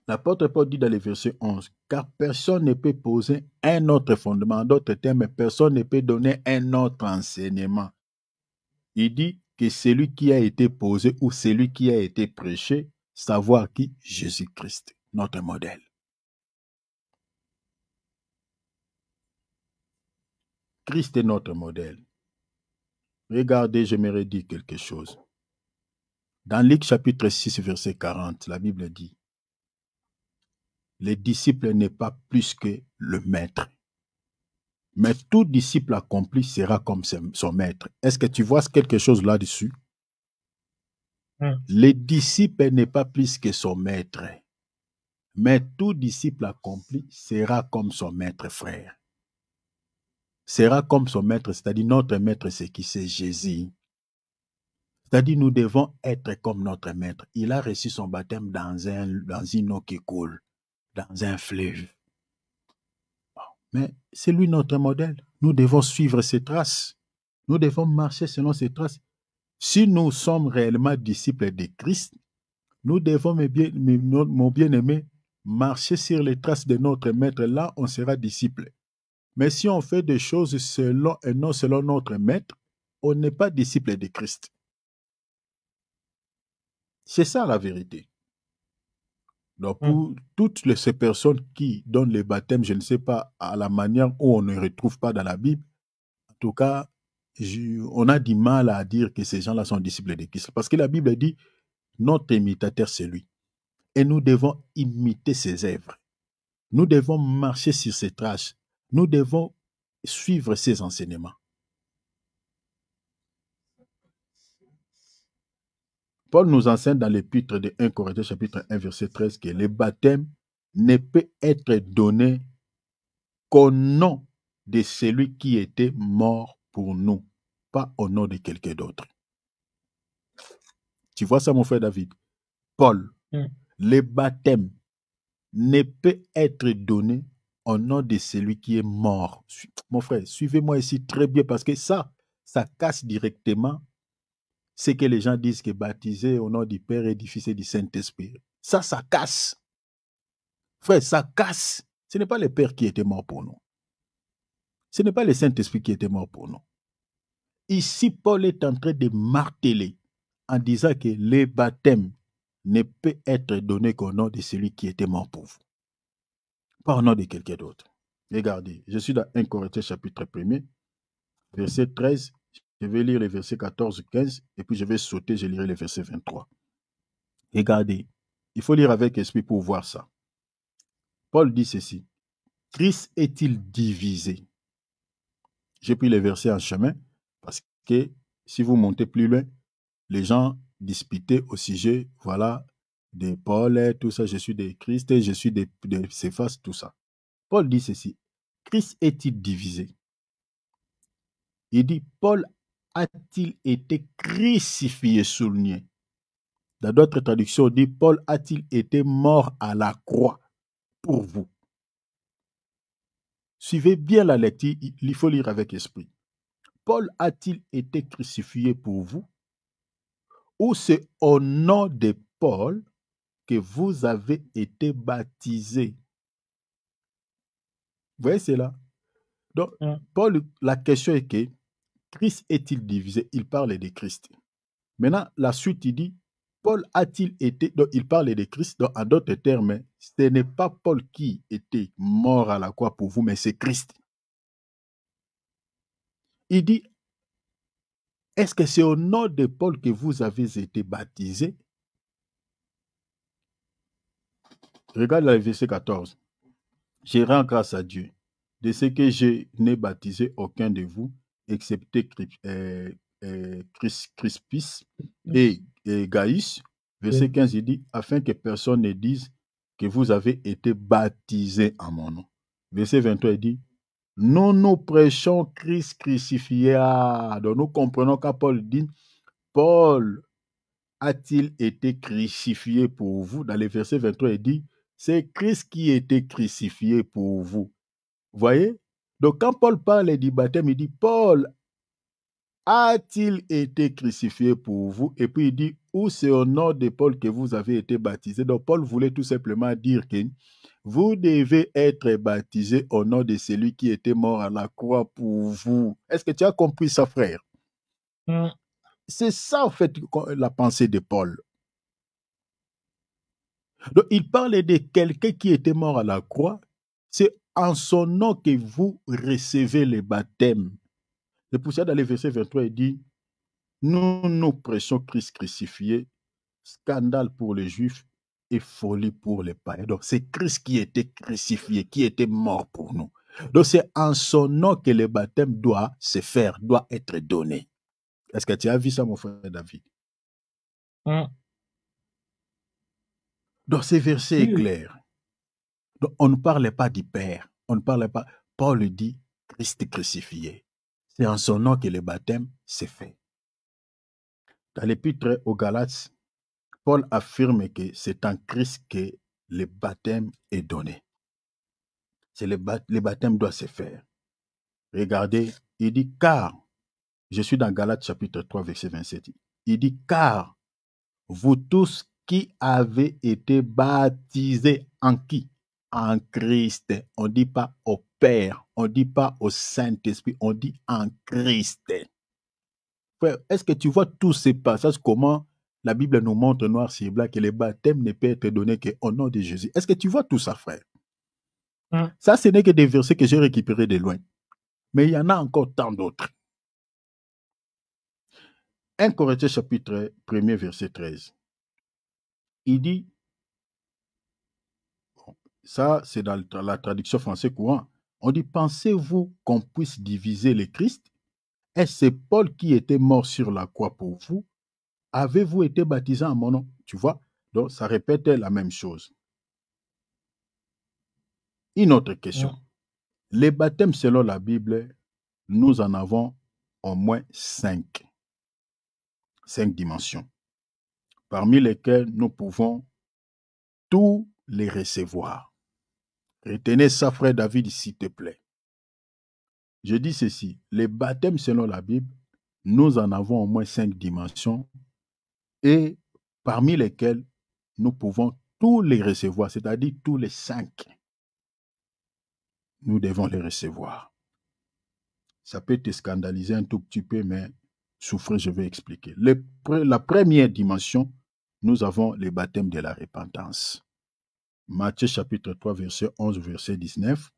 L'apôtre Paul dit dans le verset 11, « Car personne ne peut poser un autre fondement. » En d'autres termes, personne ne peut donner un autre enseignement. Il dit que celui qui a été posé ou celui qui a été prêché, savoir qui? Jésus-Christ, notre modèle. Christ est notre modèle. Regardez, j'aimerais dire quelque chose. Dans Luc chapitre 6, verset 40, la Bible dit, « Le disciple n'est pas plus que le maître. Mais tout disciple accompli sera comme son maître. » Est-ce que tu vois quelque chose là-dessus? Le disciple n'est pas plus que son maître. Mais tout disciple accompli sera comme son maître, frère. Sera comme son maître, c'est-à-dire notre maître, c'est qui? C'est Jésus. C'est-à-dire nous devons être comme notre maître. Il a reçu son baptême dans une eau qui coule, dans un fleuve. Mais c'est lui notre modèle. Nous devons suivre ses traces. Nous devons marcher selon ses traces. Si nous sommes réellement disciples de Christ, nous devons, mon bien-aimé, marcher sur les traces de notre maître. Là, on sera disciple. Mais si on fait des choses selon et non selon notre maître, on n'est pas disciple de Christ. C'est ça la vérité. Donc, pour toutes ces personnes qui donnent les baptêmes, je ne sais pas, à la manière où on ne retrouve pas dans la Bible, en tout cas, on a du mal à dire que ces gens-là sont disciples de Christ. Parce que la Bible dit, notre imitateur, c'est lui. Et nous devons imiter ses œuvres. Nous devons marcher sur ses traces. Nous devons suivre ces enseignements. Paul nous enseigne dans l'épître de 1 Corinthiens chapitre 1 verset 13 que le baptême ne peut être donné qu'au nom de celui qui était mort pour nous, pas au nom de quelqu'un d'autre. Tu vois ça, mon frère David? Paul, le baptême ne peut être donné au nom de celui qui est mort. Mon frère, suivez-moi ici très bien parce que ça casse directement ce que les gens disent que baptisé au nom du Père et du Fils et du Saint-Esprit. Ça casse. Frère, ça casse. Ce n'est pas le Père qui était mort pour nous. Ce n'est pas le Saint-Esprit qui était mort pour nous. Ici, Paul est en train de marteler en disant que le baptême ne peut être donné qu'au nom de celui qui était mort pour vous. Pas au nom de quelqu'un d'autre. Regardez, je suis dans 1 Corinthiens chapitre 1er, verset 13. Je vais lire les versets 14, 15, et puis je vais sauter, je lirai les versets 23. Regardez, il faut lire avec esprit pour voir ça. Paul dit ceci. Christ est-il divisé? J'ai pris les versets en chemin parce que si vous montez plus loin, les gens disputaient au sujet, voilà, de Paul, tout ça, je suis de Christ, je suis de Céphas, tout ça. Paul dit ceci. Christ est-il divisé? Il dit, Paul a-t-il été crucifié, souligné? Dans d'autres traductions, on dit, Paul a-t-il été mort à la croix pour vous? Suivez bien la lecture, il faut lire avec esprit. Paul a-t-il été crucifié pour vous? Ou c'est au nom de Paul que vous avez été baptisés? Vous voyez cela? Donc, Paul, la question est que Christ est-il divisé? Il parle de Christ. Maintenant, la suite, il dit, Paul a-t-il été... Donc, il parle de Christ, donc, en d'autres termes, ce n'est pas Paul qui était mort à la croix pour vous, mais c'est Christ. Il dit, est-ce que c'est au nom de Paul que vous avez été baptisés? Regarde le verset 14. Je rends grâce à Dieu de ce que je n'ai baptisé aucun de vous, excepté Crispus et Gaius. Verset 15, il dit, afin que personne ne dise que vous avez été baptisés en mon nom. Verset 23, il dit, nous prêchons Christ crucifié. Donc nous comprenons quand Paul dit, Paul a-t-il été crucifié pour vous? Dans le verset 23, il dit, c'est Christ qui a été crucifié pour vous. Vous voyez? Donc quand Paul parle du baptême, il dit, Paul a-t-il été crucifié pour vous? Et puis il dit, ou c'est au nom de Paul que vous avez été baptisé. Donc Paul voulait tout simplement dire que vous devez être baptisé au nom de celui qui était mort à la croix pour vous. Est-ce que tu as compris ça, frère? C'est ça, en fait, la pensée de Paul. Donc, il parle de quelqu'un qui était mort à la croix. C'est en son nom que vous recevez le baptême. C'est pour ça, dans le verset 23, il dit, nous prêchons Christ crucifié, scandale pour les Juifs et folie pour les païens. Donc, c'est Christ qui était crucifié, qui était mort pour nous. Donc, c'est en son nom que le baptême doit se faire, doit être donné. Est-ce que tu as vu ça, mon frère David? Donc, ce verset est clair. Donc, on ne parlait pas du Père. On ne parlait pas. Paul dit Christ crucifié. C'est en son nom que le baptême s'est fait. Dans l'épître aux Galates, Paul affirme que c'est en Christ que le baptême est donné. Le baptême doit se faire. Regardez, il dit car, je suis dans Galates chapitre 3, verset 27. Il dit car vous tous qui avez été baptisés en qui? En Christ. On ne dit pas au Père, on ne dit pas au Saint-Esprit, on dit en Christ. Frère, est-ce que tu vois tous ces passages, comment la Bible nous montre noir sur blanc que le baptême ne peut être donné qu'au nom de Jésus? Est-ce que tu vois tout ça, frère? Ça, ce n'est que des versets que j'ai récupérés de loin. Mais il y en a encore tant d'autres. 1 Corinthiens chapitre 1er, verset 13. Il dit, ça c'est dans la traduction française courant, On dit, pensez-vous qu'on puisse diviser le Christ? Est-ce c'est Paul qui était mort sur la croix pour vous? Avez-vous été baptisé en mon nom? Tu vois? Donc, ça répète la même chose. Une autre question. Les baptêmes selon la Bible, nous en avons au moins 5. 5 dimensions, parmi lesquelles nous pouvons tous les recevoir. Retenez ça, frère David, s'il te plaît. Je dis ceci, les baptêmes selon la Bible, nous en avons au moins 5 dimensions et parmi lesquelles nous pouvons tous les recevoir, c'est-à-dire tous les 5. Nous devons les recevoir. Ça peut te scandaliser un tout petit peu, mais souffrez, je vais expliquer. La première dimension, nous avons les baptêmes de la repentance. Matthieu chapitre 3, verset 11, verset 19.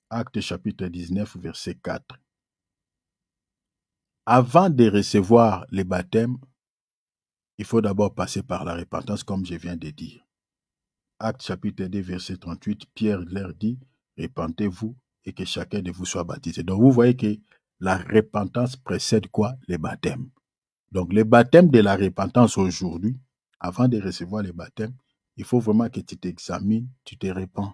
Actes chapitre 19, verset 4. Avant de recevoir les baptêmes, il faut d'abord passer par la repentance, comme je viens de dire. Actes chapitre 2, verset 38, Pierre leur dit, repentez-vous et que chacun de vous soit baptisé. Donc vous voyez que la repentance précède quoi? Les baptêmes. Donc les baptêmes de la repentance aujourd'hui, avant de recevoir les baptêmes, il faut vraiment que tu t'examines, tu te répands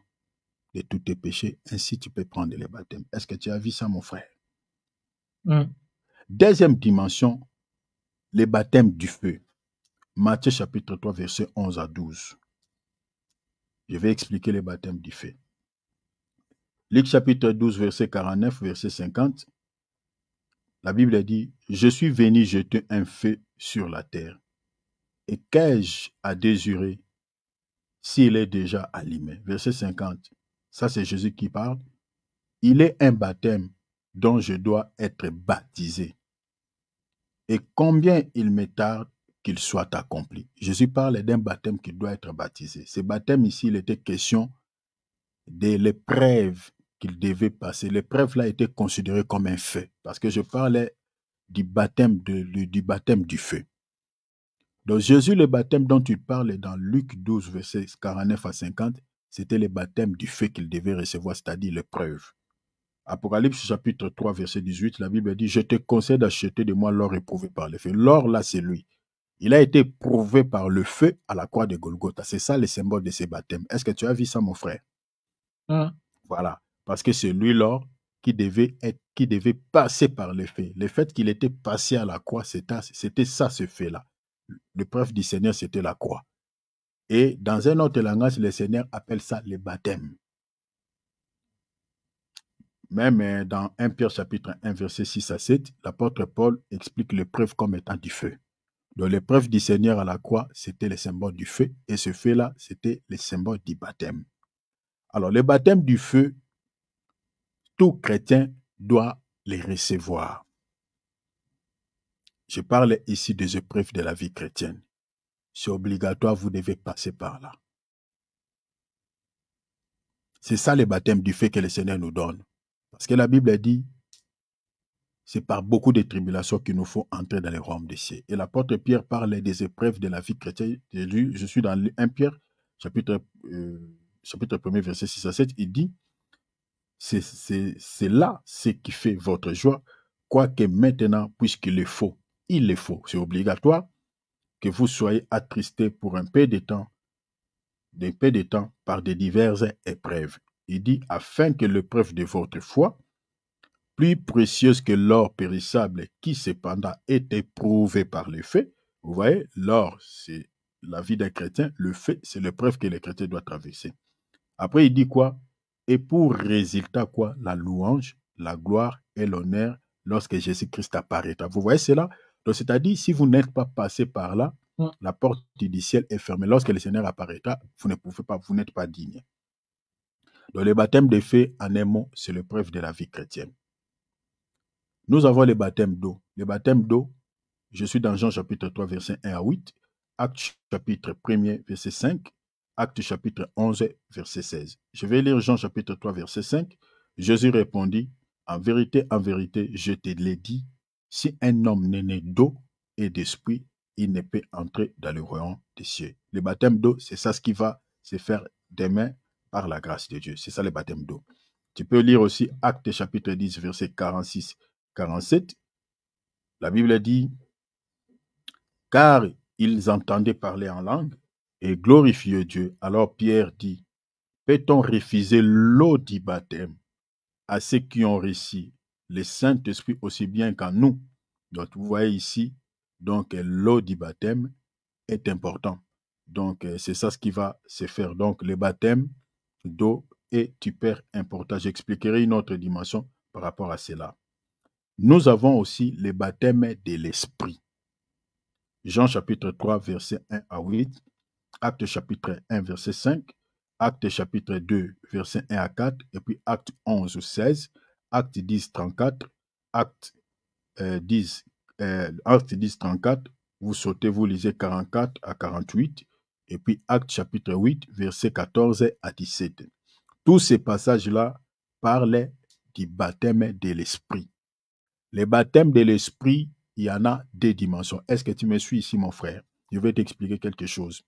de tous tes péchés, ainsi tu peux prendre les baptêmes. Est-ce que tu as vu ça, mon frère? Deuxième dimension, les baptêmes du feu. Matthieu chapitre 3, verset 11 à 12. Je vais expliquer les baptêmes du feu. Luc chapitre 12, verset 49, verset 50. La Bible dit, « Je suis venu jeter un feu sur la terre. Et qu'ai-je à désirer s'il est déjà allumé? » Verset 50. Ça, c'est Jésus qui parle. « Il est un baptême dont je dois être baptisé. Et combien il me tarde qu'il soit accompli. » Jésus parle d'un baptême qui doit être baptisé. Ce baptême ici, il était question de l'épreuve qu'il devait passer. L'épreuve là était considérée comme un fait, parce que je parlais du baptême du feu. Donc Jésus, le baptême dont tu parles dans Luc 12, versets 49 à 50, c'était le baptême du feu qu'il devait recevoir, c'est-à-dire l'épreuve. Apocalypse chapitre 3, verset 18, la Bible dit, « Je te conseille d'acheter de moi l'or éprouvé par le feu. » L'or là, c'est lui. Il a été prouvé par le feu à la croix de Golgotha. C'est ça le symbole de ces baptêmes. Est-ce que tu as vu ça, mon frère? Voilà. Parce que c'est lui, l'or, qui devait passer par le feu. Le fait qu'il était passé à la croix, c'était ça, ce fait-là. L'épreuve du Seigneur, c'était la croix. Et dans un autre langage, le Seigneur appelle ça le baptême. Même dans 1 Pierre chapitre 1, verset 6 à 7, l'apôtre Paul explique l'épreuve comme étant du feu. Donc l'épreuve du Seigneur à la croix, c'était le symbole du feu. Et ce feu-là, c'était le symbole du baptême. Alors le baptême du feu, tout chrétien doit les recevoir. Je parle ici des épreuves de la vie chrétienne. C'est obligatoire, vous devez passer par là. C'est ça le baptême du feu que le Seigneur nous donne. Parce que la Bible dit, c'est par beaucoup de tribulations qu'il nous faut entrer dans les royaumes des cieux. Et l'apôtre Pierre parle des épreuves de la vie chrétienne. Je suis dans 1 Pierre, chapitre 1er, verset 6 à 7. Il dit, c'est là ce qui fait votre joie, quoique maintenant, puisqu'il le faut, c'est obligatoire que vous soyez attristés pour un peu de temps par des diverses épreuves. Il dit, afin que l'épreuve de votre foi, plus précieuse que l'or périssable qui cependant est éprouvé par le feu. Vous voyez, l'or, c'est la vie d'un chrétien. Le feu, c'est l'épreuve que le chrétien doit traverser. Après, il dit quoi? Et pour résultat quoi? La louange, la gloire et l'honneur lorsque Jésus-Christ apparaîtra. Vous voyez cela? Donc, c'est-à-dire, si vous n'êtes pas passé par là, la porte du ciel est fermée. Lorsque le Seigneur apparaîtra, vous ne pouvez pas, vous n'êtes pas digne. Donc, le baptême de feu, en un mot, c'est l'épreuve de la vie chrétienne. Nous avons le baptême d'eau. Le baptême d'eau, je suis dans Jean chapitre 3, verset 1 à 8, Actes chapitre 1er, verset 5, Actes chapitre 11, verset 16. Je vais lire Jean chapitre 3, verset 5. Jésus répondit, en vérité, je te l'ai dit, si un homme n'est né d'eau et d'esprit, il ne peut entrer dans le royaume des cieux. Le baptême d'eau, c'est ça ce qui va se faire demain par la grâce de Dieu. C'est ça le baptême d'eau. Tu peux lire aussi Actes chapitre 10, verset 46-47. La Bible dit, car ils entendaient parler en langue et glorifiaient Dieu. Alors Pierre dit, peut-on refuser l'eau du baptême à ceux qui ont reçu le Saint-Esprit aussi bien qu'à nous? Donc, vous voyez ici, donc l'eau du baptême est important. Donc, c'est ça ce qui va se faire. Donc, le baptême d'eau est hyper important. J'expliquerai une autre dimension par rapport à cela. Nous avons aussi le baptême de l'Esprit. Jean chapitre 3, verset 1 à 8. Acte chapitre 1, verset 5. Acte chapitre 2, verset 1 à 4. Et puis Acte 11, 16. Acte 10, 34. Acte 10, 34. Vous sautez, vous lisez 44 à 48. Et puis Acte chapitre 8, verset 14 à 17. Tous ces passages-là parlent du baptême de l'Esprit. Les baptêmes de l'Esprit, il y en a deux dimensions. Est-ce que tu me suis ici, mon frère? Je vais t'expliquer quelque chose.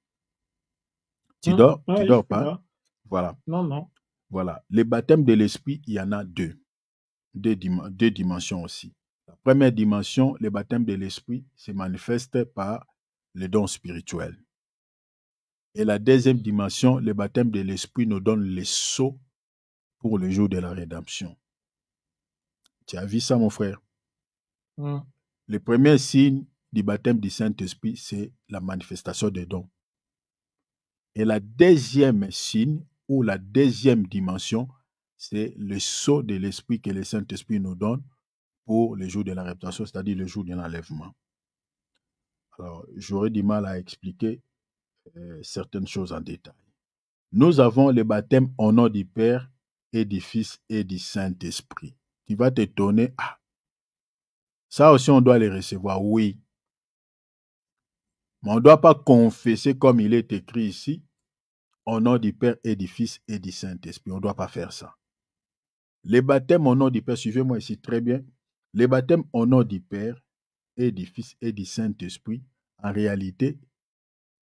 Tu dors? Tu dors pas? Voilà. Non. Voilà. Les baptêmes de l'Esprit, il y en a deux. Deux dimensions aussi. La première dimension, le baptême de l'Esprit, se manifeste par les dons spirituels. Et la deuxième dimension, le baptême de l'Esprit nous donne les sceaux pour le jour de la rédemption. Tu as vu ça, mon frère? Le premier signe du baptême du Saint-Esprit, c'est la manifestation des dons. Et la deuxième signe, ou la deuxième dimension, c'est le sceau de l'Esprit que le Saint-Esprit nous donne pour le jour de la rédemption, c'est-à-dire le jour de l'enlèvement. Alors, j'aurais du mal à expliquer certaines choses en détail. Nous avons le baptême au nom du Père et du Fils et du Saint-Esprit. Tu vas t'étonner, ça aussi on doit les recevoir, oui. Mais on ne doit pas confesser comme il est écrit ici, au nom du Père et du Fils et du Saint-Esprit. On ne doit pas faire ça. Les baptêmes au nom du Père, suivez-moi ici très bien. Les baptêmes au nom du Père et du Fils et du Saint-Esprit, en réalité,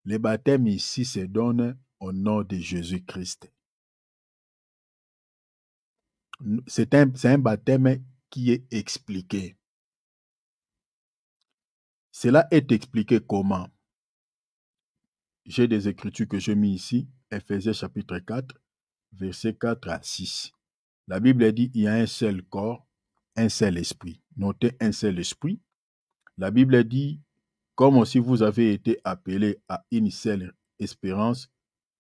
les baptêmes ici se donnent au nom de Jésus-Christ. C'est un baptême qui est expliqué. Cela est expliqué comment? J'ai des écritures que j'ai mis ici, Éphésiens chapitre 4, versets 4 à 6. La Bible dit il y a un seul corps, un seul esprit. Notez un seul esprit. La Bible dit, comme aussi vous avez été appelés à une seule espérance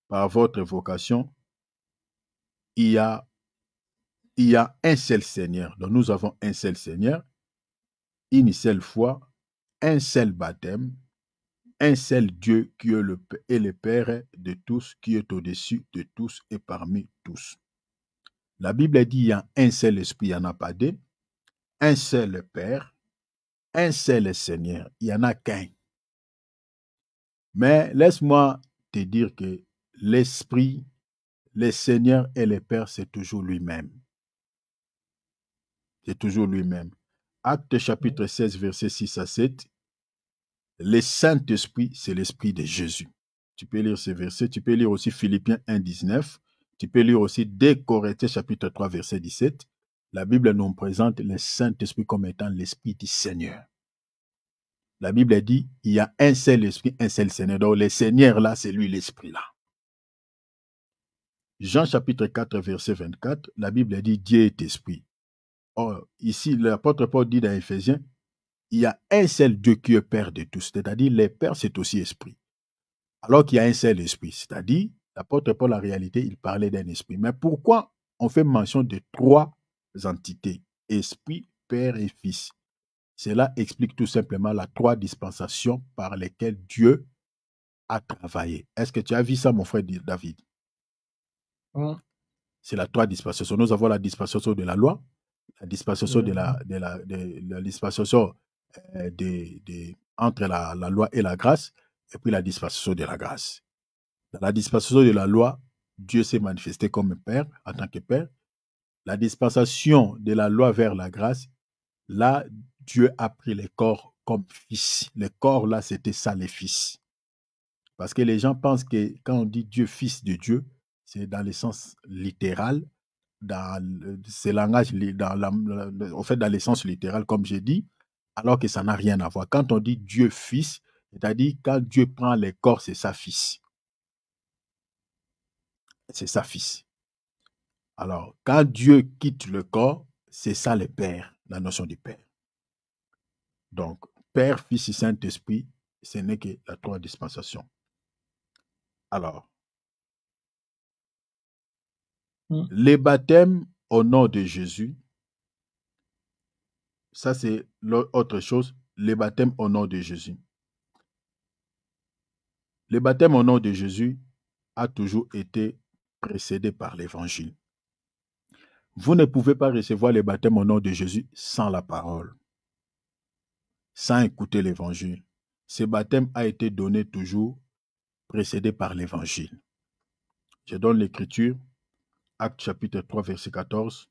par votre vocation, il y a un seul Seigneur. Donc nous avons un seul Seigneur, une seule foi, un seul baptême, un seul Dieu qui est le Père de tous, qui est au-dessus de tous et parmi tous. La Bible dit il y a un seul esprit, il n'y en a pas deux, un seul Père, un seul Seigneur, il n'y en a qu'un. Mais laisse-moi te dire que l'Esprit, le Seigneur et le Père, c'est toujours lui-même. C'est toujours lui-même. Acte chapitre 16, verset 6 à 7. Le Saint-Esprit, c'est l'Esprit de Jésus. Tu peux lire ces versets. Tu peux lire aussi Philippiens 1, 19. Tu peux lire aussi 2 Corinthiens chapitre 3, verset 17. La Bible nous présente le Saint-Esprit comme étant l'Esprit du Seigneur. La Bible dit, il y a un seul esprit, un seul Seigneur. Donc, le Seigneur là, c'est lui l'esprit là. Jean chapitre 4, verset 24, la Bible dit, Dieu est esprit. Or, ici, l'apôtre Paul dit dans Éphésiens, il y a un seul Dieu qui est Père de tous. C'est-à-dire, le Père, c'est aussi esprit. Alors qu'il y a un seul esprit. C'est-à-dire, l'apôtre Paul, en réalité, il parlait d'un esprit. Mais pourquoi on fait mention de trois entités? Esprit, Père et Fils. Cela explique tout simplement les trois dispensations par lesquelles Dieu a travaillé. Est-ce que tu as vu ça, mon frère David? C'est la trois dispensations. Nous avons la dispensation de la loi, la dispensation de la dispensation entre la loi et la grâce, et puis la dispensation de la grâce. Dans la dispensation de la loi, Dieu s'est manifesté comme Père, en tant que Père. La dispensation de la loi vers la grâce, là, Dieu a pris les corps comme fils. Les corps, là, c'était ça, les fils. Parce que les gens pensent que quand on dit Dieu, fils de Dieu, c'est dans le sens littéral, ces langages, en fait, dans l'essence littérale, comme j'ai dit, alors que ça n'a rien à voir. Quand on dit Dieu Fils, c'est-à-dire quand Dieu prend les corps, c'est sa Fils. C'est sa Fils. Alors, quand Dieu quitte le corps, c'est ça le Père, la notion du Père. Donc, Père, Fils et Saint-Esprit, ce n'est que la trois dispensations. Alors, les baptêmes au nom de Jésus, ça c'est l'autre chose, les baptêmes au nom de Jésus. Le baptême au nom de Jésus a toujours été précédé par l'évangile. Vous ne pouvez pas recevoir le baptême au nom de Jésus sans la parole, sans écouter l'évangile. Ce baptême a été donné toujours précédé par l'évangile. Je donne l'écriture, Actes chapitre 3, verset 14.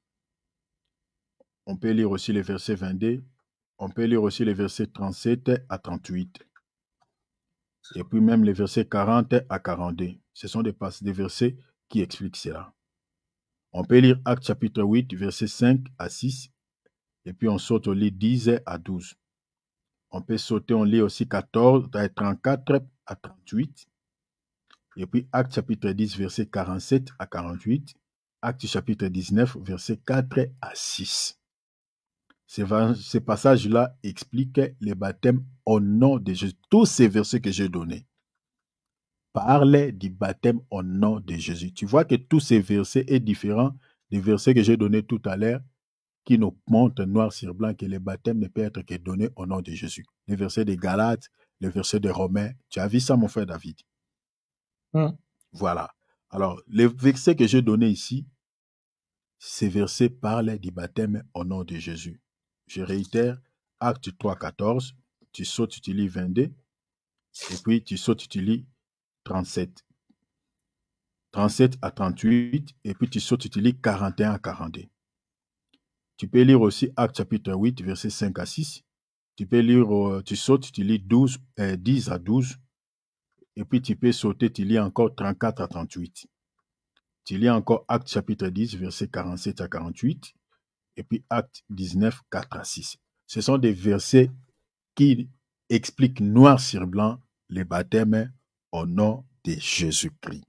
On peut lire aussi les versets 22. On peut lire aussi les versets 37 à 38. Et puis même les versets 40 à 42. Ce sont des versets qui expliquent cela. On peut lire Actes chapitre 8, versets 5 à 6. Et puis on saute au lit 10 à 12. On peut sauter, on lit aussi 34 à 38. Et puis Actes chapitre 10, versets 47 à 48. Actes chapitre 19, versets 4 à 6. Ces passages-là expliquent les baptêmes au nom de Jésus. Tous ces versets que j'ai donnés parlent du baptême au nom de Jésus. Tu vois que tous ces versets sont différents des versets que j'ai donnés tout à l'heure qui nous montrent noir sur blanc que le baptême ne peut être que donné au nom de Jésus. Les versets des Galates, les versets des Romains. Tu as vu ça, mon frère David? Voilà. Alors, les versets que j'ai donnés ici, ces versets parlent du baptême au nom de Jésus. Je réitère, Acte 3, 14, tu sautes, tu lis 22, et puis tu sautes, tu lis 37. 37 à 38, et puis tu sautes, tu lis 41 à 42. Tu peux lire aussi Acte chapitre 8, versets 5 à 6. Tu peux lire, tu sautes, tu lis 10 à 12, et puis tu peux sauter, tu lis encore 34 à 38. Tu lis encore Acte chapitre 10, versets 47 à 48, et puis Acte 19, 4 à 6. Ce sont des versets qui expliquent noir sur blanc les baptêmes au nom de Jésus-Christ.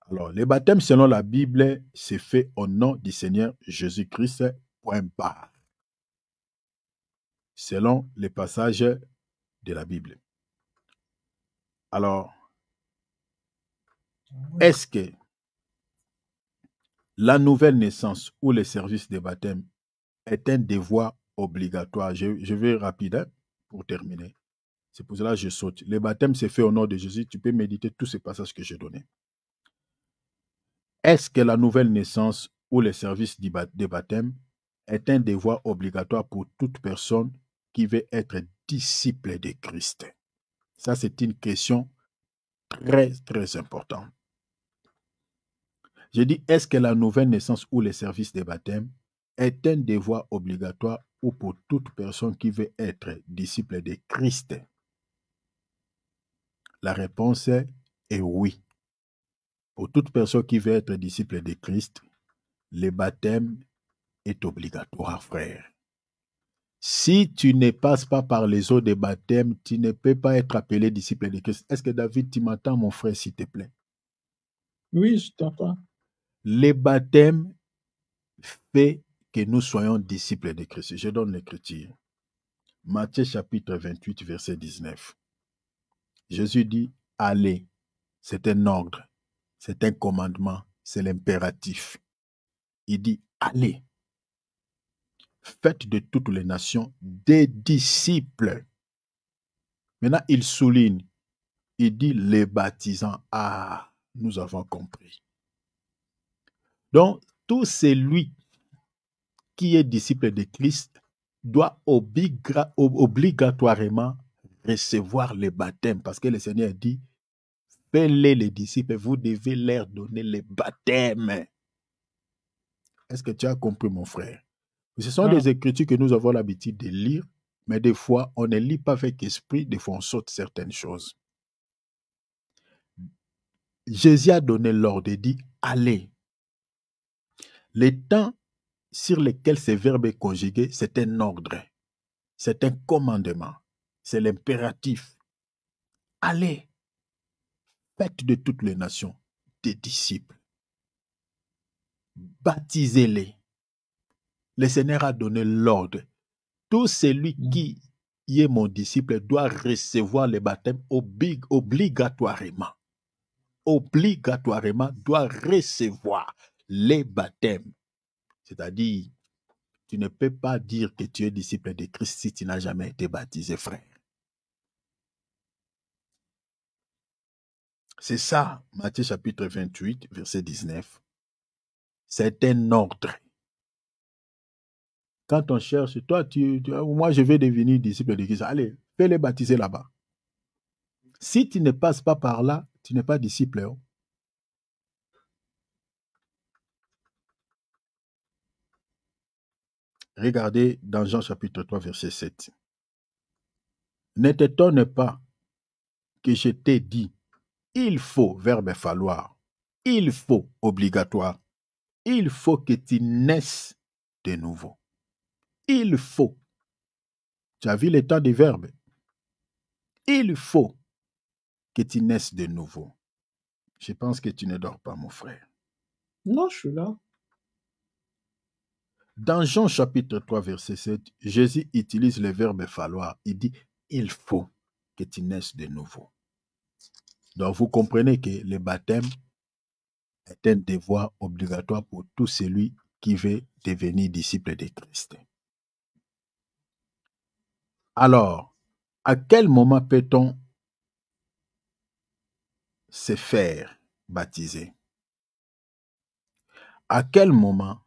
Alors, les baptêmes selon la Bible, c'est fait au nom du Seigneur Jésus-Christ, point barre. Selon les passages de la Bible. Alors, est-ce que la nouvelle naissance ou le service de baptême est un devoir obligatoire? Je vais rapide pour terminer. C'est pour cela que je saute. Le baptême, c'est fait au nom de Jésus. Tu peux méditer tous ces passages que j'ai donnés. Est-ce que la nouvelle naissance ou le service de baptême est un devoir obligatoire pour toute personne qui veut être disciple de Christ? Ça, c'est une question très, très importante. Je dis, est-ce que la nouvelle naissance ou le service de baptême est un devoir obligatoire ou pour toute personne qui veut être disciple de Christ? La réponse est oui. Pour toute personne qui veut être disciple de Christ, le baptême est obligatoire, frère. Si tu ne passes pas par les eaux de baptême, tu ne peux pas être appelé disciple de Christ. Est-ce que David, tu m'entends, mon frère, s'il te plaît? Oui, je t'entends. Le baptême fait que nous soyons disciples de Christ. Je donne l'écriture. Matthieu chapitre 28, verset 19. Jésus dit, allez. C'est un ordre, c'est un commandement, c'est l'impératif. Il dit, allez. Faites de toutes les nations des disciples. Maintenant, il souligne, il dit les baptisants. Ah, nous avons compris. Donc, tout celui qui est disciple de Christ doit obligatoirement recevoir le baptême. Parce que le Seigneur dit, faites-les les disciples, vous devez leur donner le baptême. Est-ce que tu as compris, mon frère? Ce sont des écritures que nous avons l'habitude de lire, mais des fois, on ne lit pas avec esprit, des fois, on saute certaines choses. Jésus a donné l'ordre et dit, allez. Les temps sur lesquels ces verbes est conjugué, c'est un ordre, c'est un commandement, c'est l'impératif. Allez, faites de toutes les nations des disciples. Baptisez-les. Le Seigneur a donné l'ordre. Tout celui qui est mon disciple doit recevoir le baptême obligatoirement. Obligatoirement doit recevoir les baptêmes. C'est-à-dire, tu ne peux pas dire que tu es disciple de Christ si tu n'as jamais été baptisé, frère. C'est ça, Matthieu chapitre 28, verset 19. C'est un ordre. Quand on cherche, toi, moi, je vais devenir disciple de Christ. Allez, fais-les baptiser là-bas. Si tu ne passes pas par là, tu n'es pas disciple. Hein? Regardez dans Jean chapitre 3, verset 7. Ne t'étonne pas que je t'ai dit, il faut, verbe falloir, il faut, obligatoire, il faut que tu naisses de nouveau. Il faut. Tu as vu le temps des verbes? Il faut que tu naisses de nouveau. Je pense que tu ne dors pas, mon frère. Non, je suis là. Dans Jean chapitre 3, verset 7, Jésus utilise le verbe falloir. Il dit, il faut que tu naisses de nouveau. Donc, vous comprenez que le baptême est un devoir obligatoire pour tout celui qui veut devenir disciple de Christ. Alors, à quel moment peut-on se faire baptiser? À quel moment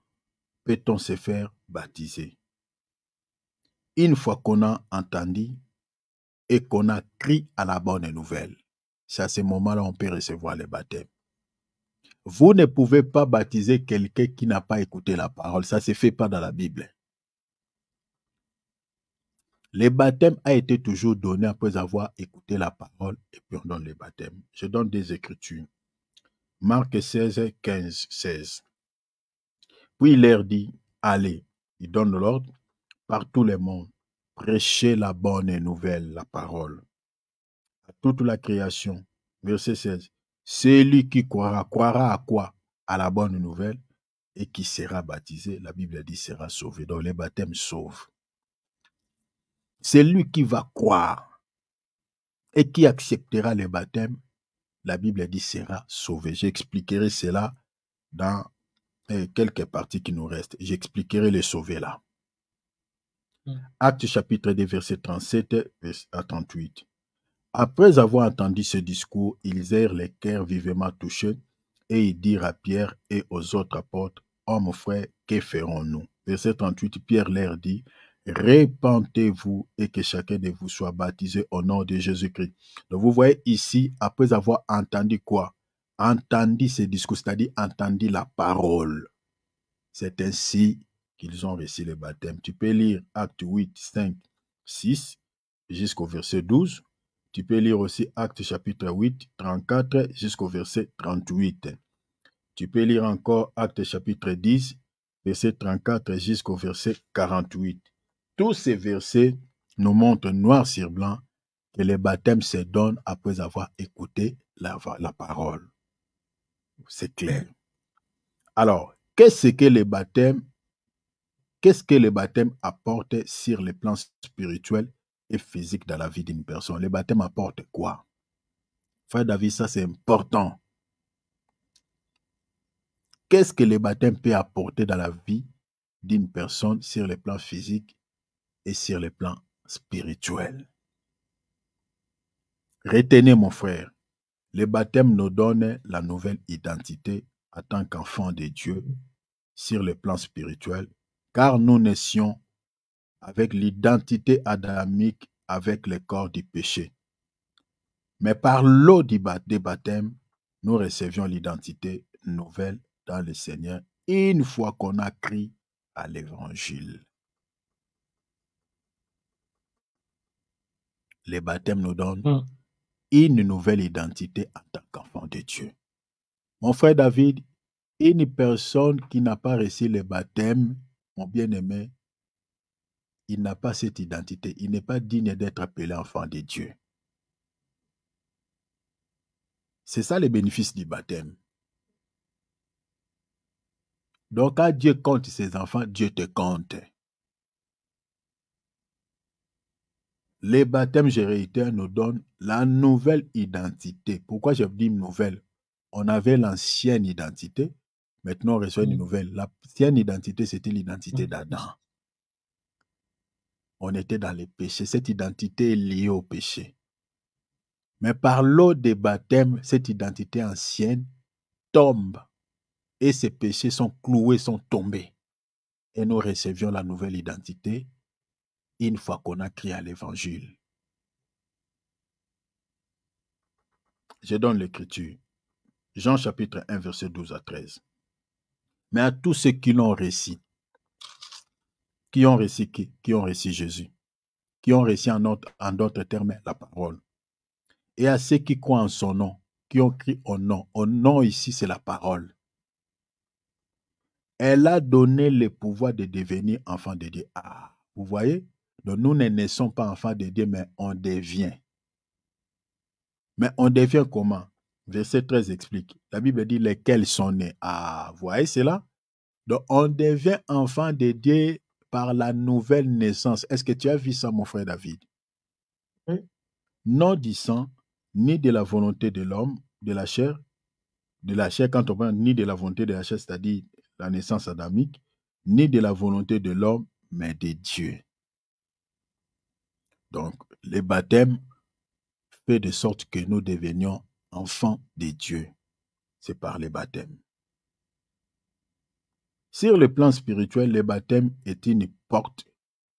peut-on se faire baptiser? Une fois qu'on a entendu et qu'on a crié à la bonne nouvelle. C'est à ce moment-là on peut recevoir le baptême. Vous ne pouvez pas baptiser quelqu'un qui n'a pas écouté la parole. Ça ne se fait pas dans la Bible. Le baptême a été toujours donné après avoir écouté la parole et puis on donne le baptême. Je donne des écritures. Marc 16, 15, 16. Puis il leur dit, allez, il donne l'ordre par tout le monde, prêchez la bonne nouvelle, la parole, à toute la création. Verset 16. Celui qui croira à quoi? À la bonne nouvelle et qui sera baptisé, la Bible dit sera sauvé. Donc le baptême sauve. Celui qui va croire et qui acceptera le baptême, la Bible dit sera sauvé. J'expliquerai cela dans quelques parties qui nous restent. J'expliquerai le sauvé là. Actes chapitre 2, verset 37 à 38. Après avoir entendu ce discours, ils eurent les cœurs vivement touchés et ils dirent à Pierre et aux autres apôtres, « Hommes frères, que ferons-nous » Verset 38, Pierre leur dit, « Répentez-vous et que chacun de vous soit baptisé au nom de Jésus-Christ. » Donc vous voyez ici, après avoir entendu quoi? Entendu ce discours, c'est-à-dire entendu la parole. C'est ainsi qu'ils ont reçu le baptême. Tu peux lire Actes 8, 5, 6 jusqu'au verset 12. Tu peux lire aussi Actes chapitre 8, 34 jusqu'au verset 38. Tu peux lire encore Actes chapitre 10, verset 34 jusqu'au verset 48. Tous ces versets nous montrent noir sur blanc que le baptême se donne après avoir écouté la parole. C'est clair. Alors, qu'est-ce que le baptême apporte sur les plans spirituels et physiques dans la vie d'une personne? Le baptême apporte quoi? Frère David, ça c'est important. Qu'est-ce que le baptême peut apporter dans la vie d'une personne sur les plans physiques et sur les plans spirituels? Retenez mon frère, le baptême nous donne la nouvelle identité en tant qu'enfant de Dieu sur le plan spirituel, car nous naissions avec l'identité adamique avec le corps du péché. Mais par l'eau des baptêmes, nous recevions l'identité nouvelle dans le Seigneur une fois qu'on a crié à l'évangile. Le baptême nous donne une nouvelle identité en tant qu'enfant de Dieu. Mon frère David, Une personne qui n'a pas reçu le baptême, mon bien-aimé, il n'a pas cette identité. Il n'est pas digne d'être appelé enfant de Dieu. C'est ça le bénéfice du baptême. Donc, quand Dieu compte ses enfants, Dieu te compte. Les baptêmes, je réitère, nous donnent la nouvelle identité. Pourquoi je dis nouvelle? On avait l'ancienne identité, maintenant on reçoit une nouvelle. L'ancienne identité, c'était l'identité d'Adam. On était dans les péchés. Cette identité est liée au péché. Mais par l'eau des baptêmes, cette identité ancienne tombe. Et ces péchés sont cloués, sont tombés. Et nous recevions la nouvelle identité une fois qu'on a crié à l'évangile. Je donne l'écriture. Jean chapitre 1, verset 12 à 13. Mais à tous ceux qui l'ont reçu, qui ont reçu Jésus, qui ont reçu en d'autres termes la parole, et à ceux qui croient en son nom, qui ont crié au nom ici c'est la parole. Elle a donné le pouvoir de devenir enfant de Dieu. Ah, vous voyez? Donc nous ne naissons pas enfants de Dieu, mais on devient. Mais on devient comment? Verset 13 explique. La Bible dit lesquels sont nés. Ah, vous voyez cela? Donc on devient enfant de Dieu par la nouvelle naissance. Est-ce que tu as vu ça, mon frère David? Oui. Non du sang, ni de la volonté de l'homme, de la chair quand on parle, ni de la volonté de la chair, c'est-à-dire la naissance adamique, ni de la volonté de l'homme, mais de Dieu. Donc, le baptême fait de sorte que nous devenions enfants de Dieu. C'est par le baptême. Sur le plan spirituel, le baptême est une porte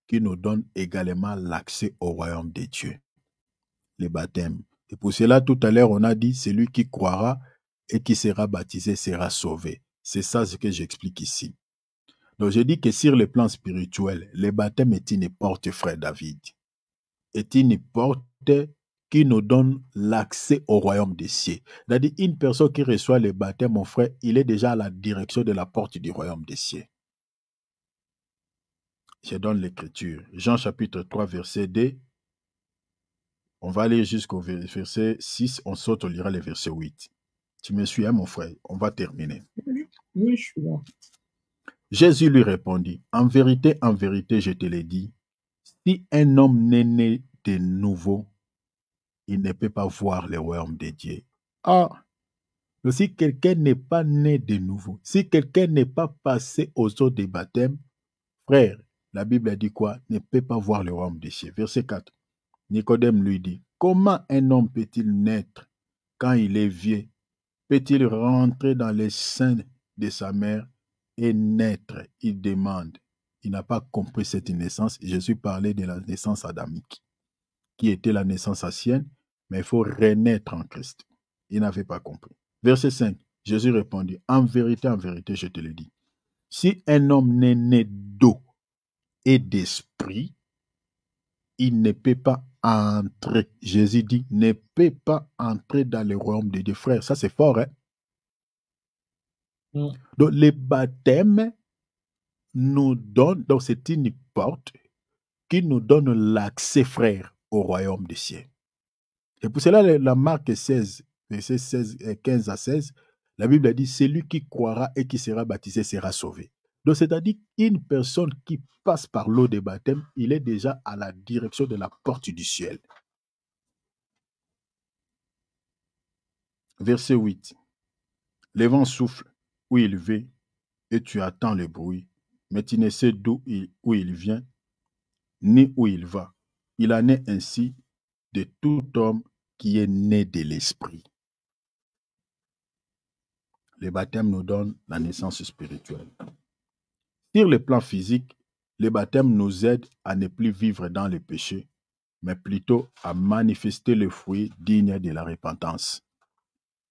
qui nous donne également l'accès au royaume de Dieu. Le baptême. Et pour cela, tout à l'heure, on a dit, celui qui croira et qui sera baptisé sera sauvé. C'est ça ce que j'explique ici. Donc, je dis que sur le plan spirituel, le baptême est une porte, frère David. Est une porte qui nous donne l'accès au royaume des cieux. C'est-à-dire, une personne qui reçoit le baptême, mon frère, il est déjà à la direction de la porte du royaume des cieux. Je donne l'écriture. Jean chapitre 3, verset 2. On va aller jusqu'au verset 6. On saute, on lira le verset 8. Tu me suis, hein, mon frère? On va terminer. Oui, je suis là. Jésus lui répondit, en vérité, je te l'ai dit, si un homme n'est né de nouveau, il ne peut pas voir le royaume de Dieu. Ah! Si quelqu'un n'est pas né de nouveau, si quelqu'un n'est pas passé aux eaux des baptêmes, frère, la Bible a dit quoi? Ne peut pas voir le royaume des cieux. Verset 4. Nicodème lui dit, comment un homme peut-il naître quand il est vieux? Peut-il rentrer dans les seins de sa mère et naître? Il demande. Il n'a pas compris cette naissance. Jésus parlait de la naissance adamique, qui était la naissance ancienne, mais il faut renaître en Christ. Il n'avait pas compris. Verset 5. Jésus répondit, en vérité, je te le dis. Si un homme n'est né d'eau et d'esprit, il ne peut pas entrer. Jésus dit, ne peut pas entrer dans le royaume de Dieu. Frère, ça c'est fort, hein? Donc, le baptême nous donne, donc c'est une porte qui nous donne l'accès, frère, au royaume des cieux. Et pour cela, la Marc 16, verset 15 à 16, la Bible a dit, celui qui croira et qui sera baptisé sera sauvé. Donc, c'est-à-dire qu'une personne qui passe par l'eau des baptêmes, il est déjà à la direction de la porte du ciel. Verset 8. Le vent souffle où il veut et tu attends le bruit, mais tu ne sais où il vient, ni où il va. Il en est ainsi de tout homme qui est né de l'esprit. Le baptême nous donne la naissance spirituelle. Sur le plan physique, le baptême nous aide à ne plus vivre dans le péché, mais plutôt à manifester le fruit digne de la repentance.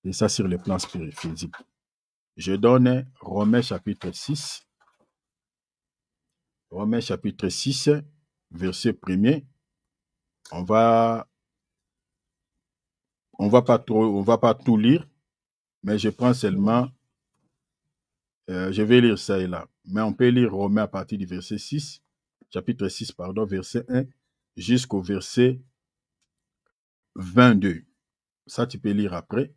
Et ça sur le plan physique. Je donne Romains chapitre 6. Romains chapitre 6, verset 1er. On va pas tout lire, mais je prends seulement Je vais lire ça et là. Mais on peut lire Romains à partir du verset 6, chapitre 6, pardon, verset 1, jusqu'au verset 22. Ça, tu peux lire après,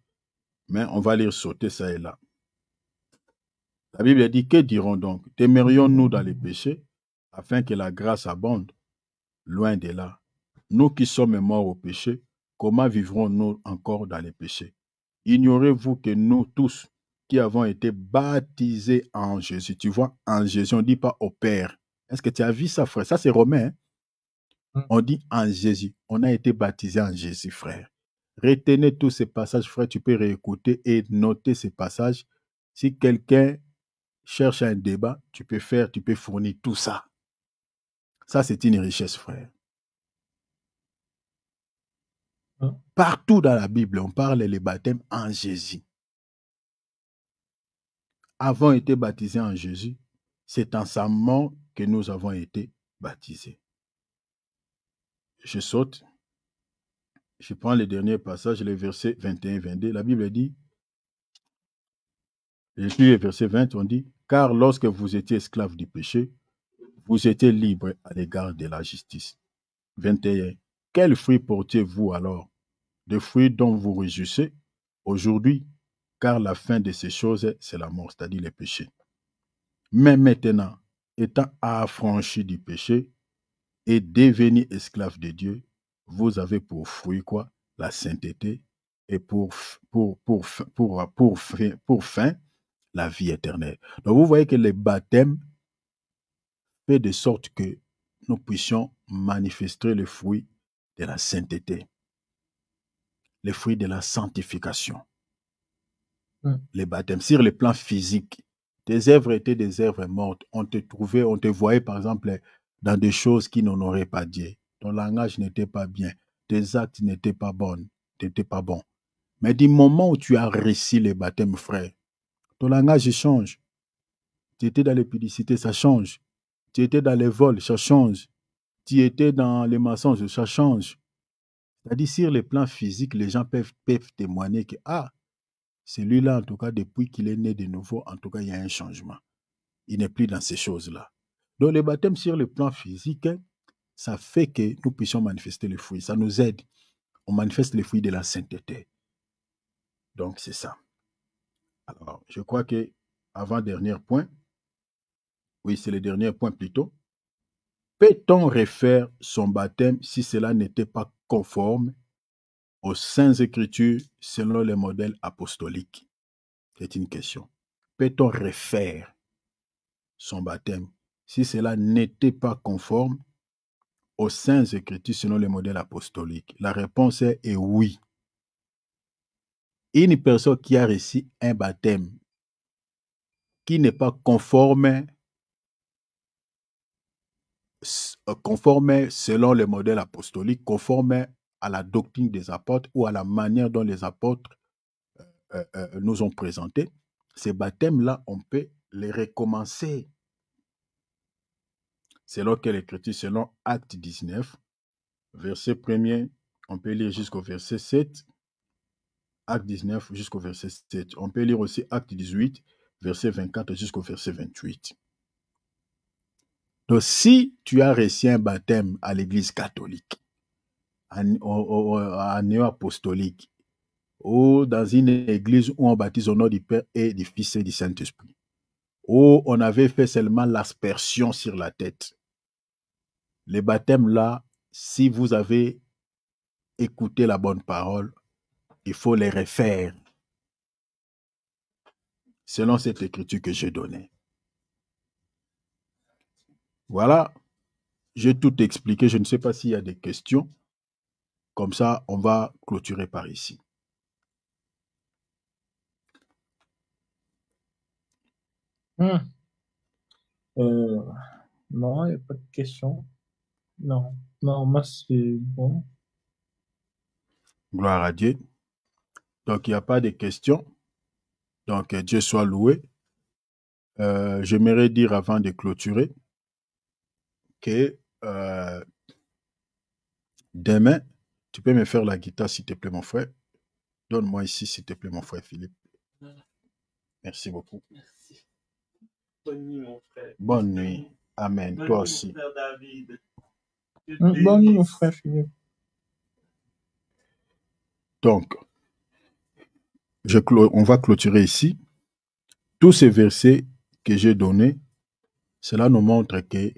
mais on va lire sauter ça et là. La Bible dit, que dirons donc? Demeurions-nous dans les péchés, afin que la grâce abonde? Loin de là. Nous qui sommes morts au péché, comment vivrons-nous encore dans les péchés? Ignorez-vous que nous tous qui avons été baptisés en Jésus, tu vois, en Jésus, on ne dit pas au Père. Est-ce que tu as vu ça, frère? Ça, c'est Romain. Hein? On dit en Jésus. On a été baptisés en Jésus, frère. Retenez tous ces passages, frère. Tu peux réécouter et noter ces passages. Si quelqu'un cherche un débat, tu peux fournir tout ça. Ça, c'est une richesse, frère. Partout dans la Bible, on parle des baptêmes en Jésus. Avons été baptisés en Jésus, c'est en sa mort que nous avons été baptisés. Je saute. Je prends le dernier passage, les versets 21 et 22. La Bible dit, je lis le verset 20, on dit, car lorsque vous étiez esclaves du péché, vous étiez libres à l'égard de la justice. 21. Quels fruits portiez-vous alors? Des fruits dont vous réjouissez aujourd'hui, car la fin de ces choses, c'est la mort, c'est-à-dire les péchés. Mais maintenant, étant affranchis du péché et devenus esclaves de Dieu, vous avez pour fruit quoi? La sainteté et pour fin, la vie éternelle. Donc vous voyez que le baptême fait de sorte que nous puissions manifester le fruit de la sainteté, le fruit de la sanctification. Les baptêmes, sur le plan physique, tes œuvres étaient des œuvres mortes. On te voyait par exemple dans des choses qui n'honoraient pas Dieu. Ton langage n'était pas bien, tes actes n'étaient pas bons, n'étaient pas bons. Mais du moment où tu as réussi les baptêmes, frère, ton langage change. Tu étais dans les publicités, ça change. Tu étais dans les vols, ça change. Tu étais dans les mensonges, ça change. C'est-à-dire, sur le plan physique, les gens peuvent témoigner que, celui-là, en tout cas, depuis qu'il est né de nouveau, en tout cas, il y a un changement. Il n'est plus dans ces choses-là. Donc, le baptême sur le plan physique, ça fait que nous puissions manifester les fruits. Ça nous aide. On manifeste les fruits de la sainteté. Donc, c'est ça. Alors, je crois que, avant-dernier point, oui, c'est le dernier point plutôt, peut-on refaire son baptême si cela n'était pas conforme aux Saintes Écritures selon les modèles apostoliques? C'est une question. Peut-on refaire son baptême si cela n'était pas conforme aux Saintes Écritures selon les modèles apostoliques? La réponse est oui. Une personne qui a reçu un baptême qui n'est pas conforme selon les modèles apostoliques, conforme à la doctrine des apôtres ou à la manière dont les apôtres nous ont présenté, ces baptêmes-là, on peut les recommencer. Selon quelle écriture? Selon Acte 19, verset 1er, on peut lire jusqu'au verset 7. Acte 19 jusqu'au verset 7. On peut lire aussi Acte 18, verset 24 jusqu'au verset 28. Donc, si tu as reçu un baptême à l'église catholique, à néo-apostolique, ou dans une église où on baptise au nom du Père et du Fils et du Saint-Esprit, où on avait fait seulement l'aspersion sur la tête, les baptêmes là, si vous avez écouté la bonne parole, il faut les refaire selon cette écriture que j'ai donnée. Voilà, j'ai tout expliqué. Je ne sais pas s'il y a des questions. Comme ça, on va clôturer par ici. Non, il n'y a pas de questions. Non, moi c'est bon. Gloire à Dieu. Donc, il n'y a pas de questions. Donc, Dieu soit loué. J'aimerais dire avant de clôturer que demain, tu peux me faire la guitare, s'il te plaît, mon frère. Donne-moi ici, s'il te plaît, mon frère Philippe. Merci beaucoup. Merci. Bonne nuit, mon frère. Bonne nuit. Amen. Bonne Toi nuit, aussi. mon frère David. Bonne nuit, mon frère Philippe. Donc, on va clôturer ici. Tous ces versets que j'ai donnés, cela nous montre que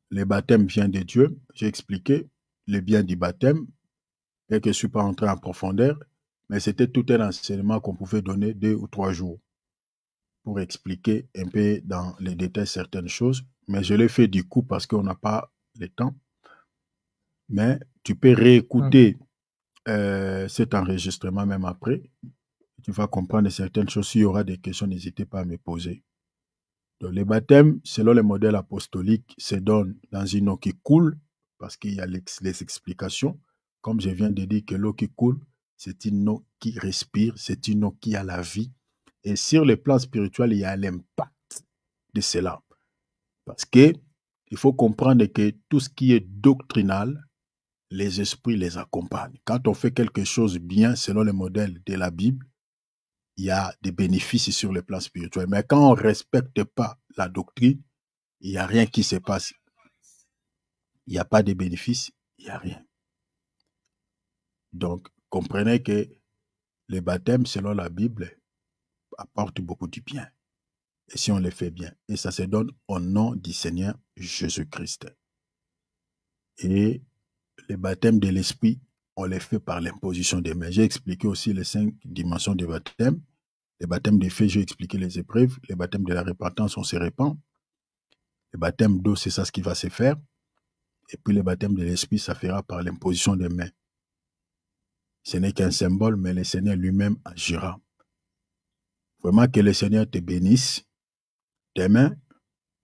le baptême vient de Dieu. J'ai expliqué le bien du baptême et que je ne suis pas entré en profondeur, mais c'était tout un enseignement qu'on pouvait donner 2 ou 3 jours pour expliquer un peu dans les détails certaines choses. Mais je l'ai fait du coup parce qu'on n'a pas le temps. Mais tu peux réécouter cet enregistrement même après. Tu vas comprendre certaines choses. S'il y aura des questions, n'hésitez pas à me poser. Donc, les baptêmes, selon le modèle apostolique, se donnent dans une eau qui coule, parce qu'il y a les explications. Comme je viens de dire que l'eau qui coule, c'est une eau qui respire, c'est une eau qui a la vie. Et sur le plan spirituel, il y a l'impact de cela. Parce que il faut comprendre que tout ce qui est doctrinal, les esprits les accompagnent. Quand on fait quelque chose bien selon le modèle de la Bible, il y a des bénéfices sur le plan spirituel. Mais quand on ne respecte pas la doctrine, il n'y a rien qui se passe. Il n'y a pas de bénéfices, il n'y a rien. Donc, comprenez que les baptêmes, selon la Bible, apportent beaucoup de bien. Et si on les fait bien, et ça se donne au nom du Seigneur Jésus-Christ. Et les baptêmes de l'Esprit, on les fait par l'imposition des mains. J'ai expliqué aussi les 5 dimensions du baptême. Les baptêmes des faits, j'ai expliqué les épreuves. Les baptêmes de la repentance, on se répand. Le baptême d'eau, c'est ça ce qui va se faire. Et puis le baptême de l'Esprit, ça fera par l'imposition des mains. Ce n'est qu'un symbole, mais le Seigneur lui-même agira. Vraiment que le Seigneur te bénisse. Demain,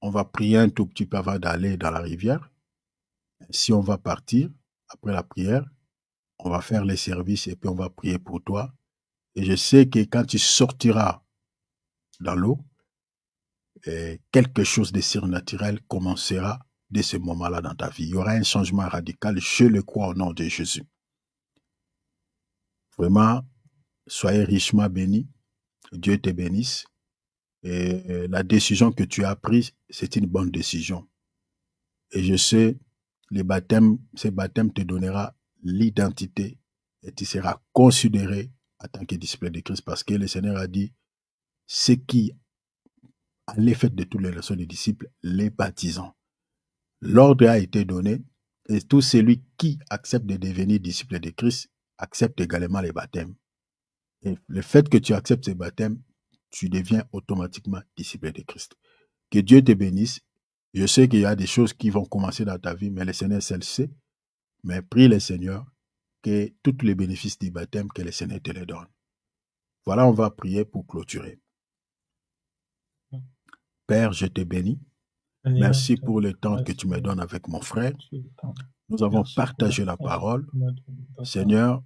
on va prier un tout petit peu avant d'aller dans la rivière. Si on va partir, après la prière, on va faire les services et puis on va prier pour toi. Et je sais que quand tu sortiras dans l'eau, quelque chose de surnaturel commencera dès ce moment-là dans ta vie. Il y aura un changement radical, je le crois au nom de Jésus. Vraiment, soyez richement bénis. Dieu te bénisse. Et la décision que tu as prise, c'est une bonne décision. Et je sais, ces baptêmes te donnera l'identité et tu seras considéré en tant que disciple de Christ parce que le Seigneur a dit, ce qui à l'effet de toutes les leçons des disciples, les baptisants. L'ordre a été donné et tout celui qui accepte de devenir disciple de Christ accepte également les baptêmes. Et le fait que tu acceptes ces baptêmes, tu deviens automatiquement disciple de Christ. Que Dieu te bénisse. Je sais qu'il y a des choses qui vont commencer dans ta vie, mais le Seigneur seul sait. Mais prie le Seigneur que tous les bénéfices du baptême, que le Seigneur te les donne. Voilà, on va prier pour clôturer. Père, je te bénis. Merci pour le temps que tu me donnes avec mon frère. Nous avons partagé la parole. Seigneur,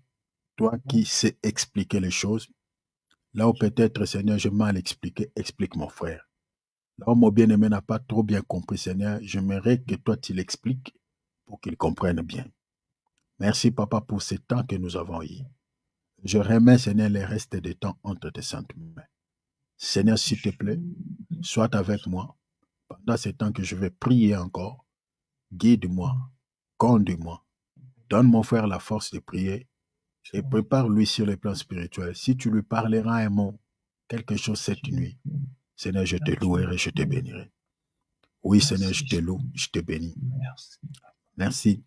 toi qui sais expliquer les choses, là où peut-être, Seigneur, j'ai mal expliqué, explique mon frère. Là où mon bien-aimé n'a pas trop bien compris, Seigneur, j'aimerais que toi tu l'expliques pour qu'il comprenne bien. Merci, Papa, pour ce temps que nous avons eu. Je remets, Seigneur, les restes des temps entre tes saintes mains. Seigneur, s'il te plaît, sois avec moi pendant ce temps que je vais prier encore. Guide-moi, conduis-moi. Donne mon frère la force de prier et prépare-lui sur le plan spirituel. Si tu lui parleras un mot, quelque chose cette nuit, Seigneur, je te louerai et je te bénirai. Oui, Seigneur, je te loue, je te bénis. Merci.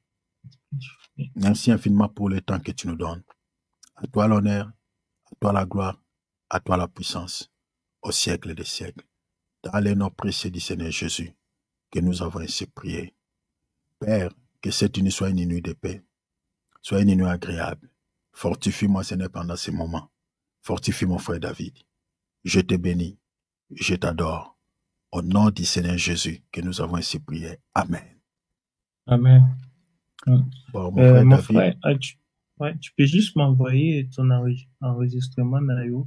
Merci infiniment pour le temps que tu nous donnes. À toi l'honneur, à toi la gloire, à toi la puissance, au siècle des siècles. Dans les noms précieux du Seigneur Jésus, que nous avons ainsi prié. Père, que cette nuit soit une nuit de paix, soit une nuit agréable. Fortifie-moi, Seigneur, pendant ces moments. Fortifie mon frère David. Je te bénis, je t'adore. Au nom du Seigneur Jésus, que nous avons ainsi prié. Amen. Amen. Bon, mon frère mon David. frère, tu peux juste m'envoyer ton enregistrement, Nayo,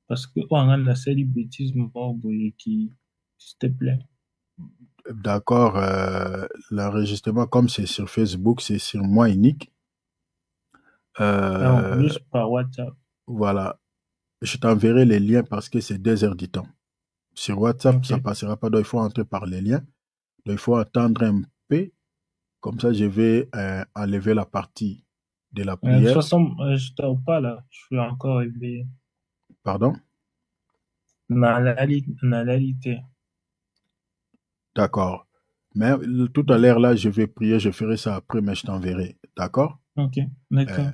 parce que on a la série bêtise, qui, s'il te plaît. D'accord, l'enregistrement, comme c'est sur Facebook, c'est sur moi unique. Non, juste par WhatsApp. Voilà. Je t'enverrai les liens parce que c'est 2 heures du temps. Sur WhatsApp, Ok. ça ne passera pas. Donc, il faut entrer par les liens. Donc, il faut attendre un peu. Comme ça, je vais enlever la partie de la De toute prière. façon, je dors pas là. Je suis encore éveillé. Pardon? Na réalité. D'accord. Mais tout à l'heure, là, je vais prier. Je ferai ça après, mais je t'enverrai. D'accord? Ok, Euh, d'accord.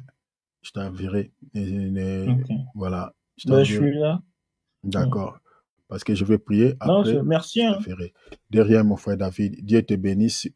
je t'enverrai. Ok. Voilà. Je Ben, je t'enverrai. suis là. Ouais. D'accord. Parce que je vais prier. Non, Après, merci, je te hein. ferai. Derrière mon frère David, Dieu te bénisse.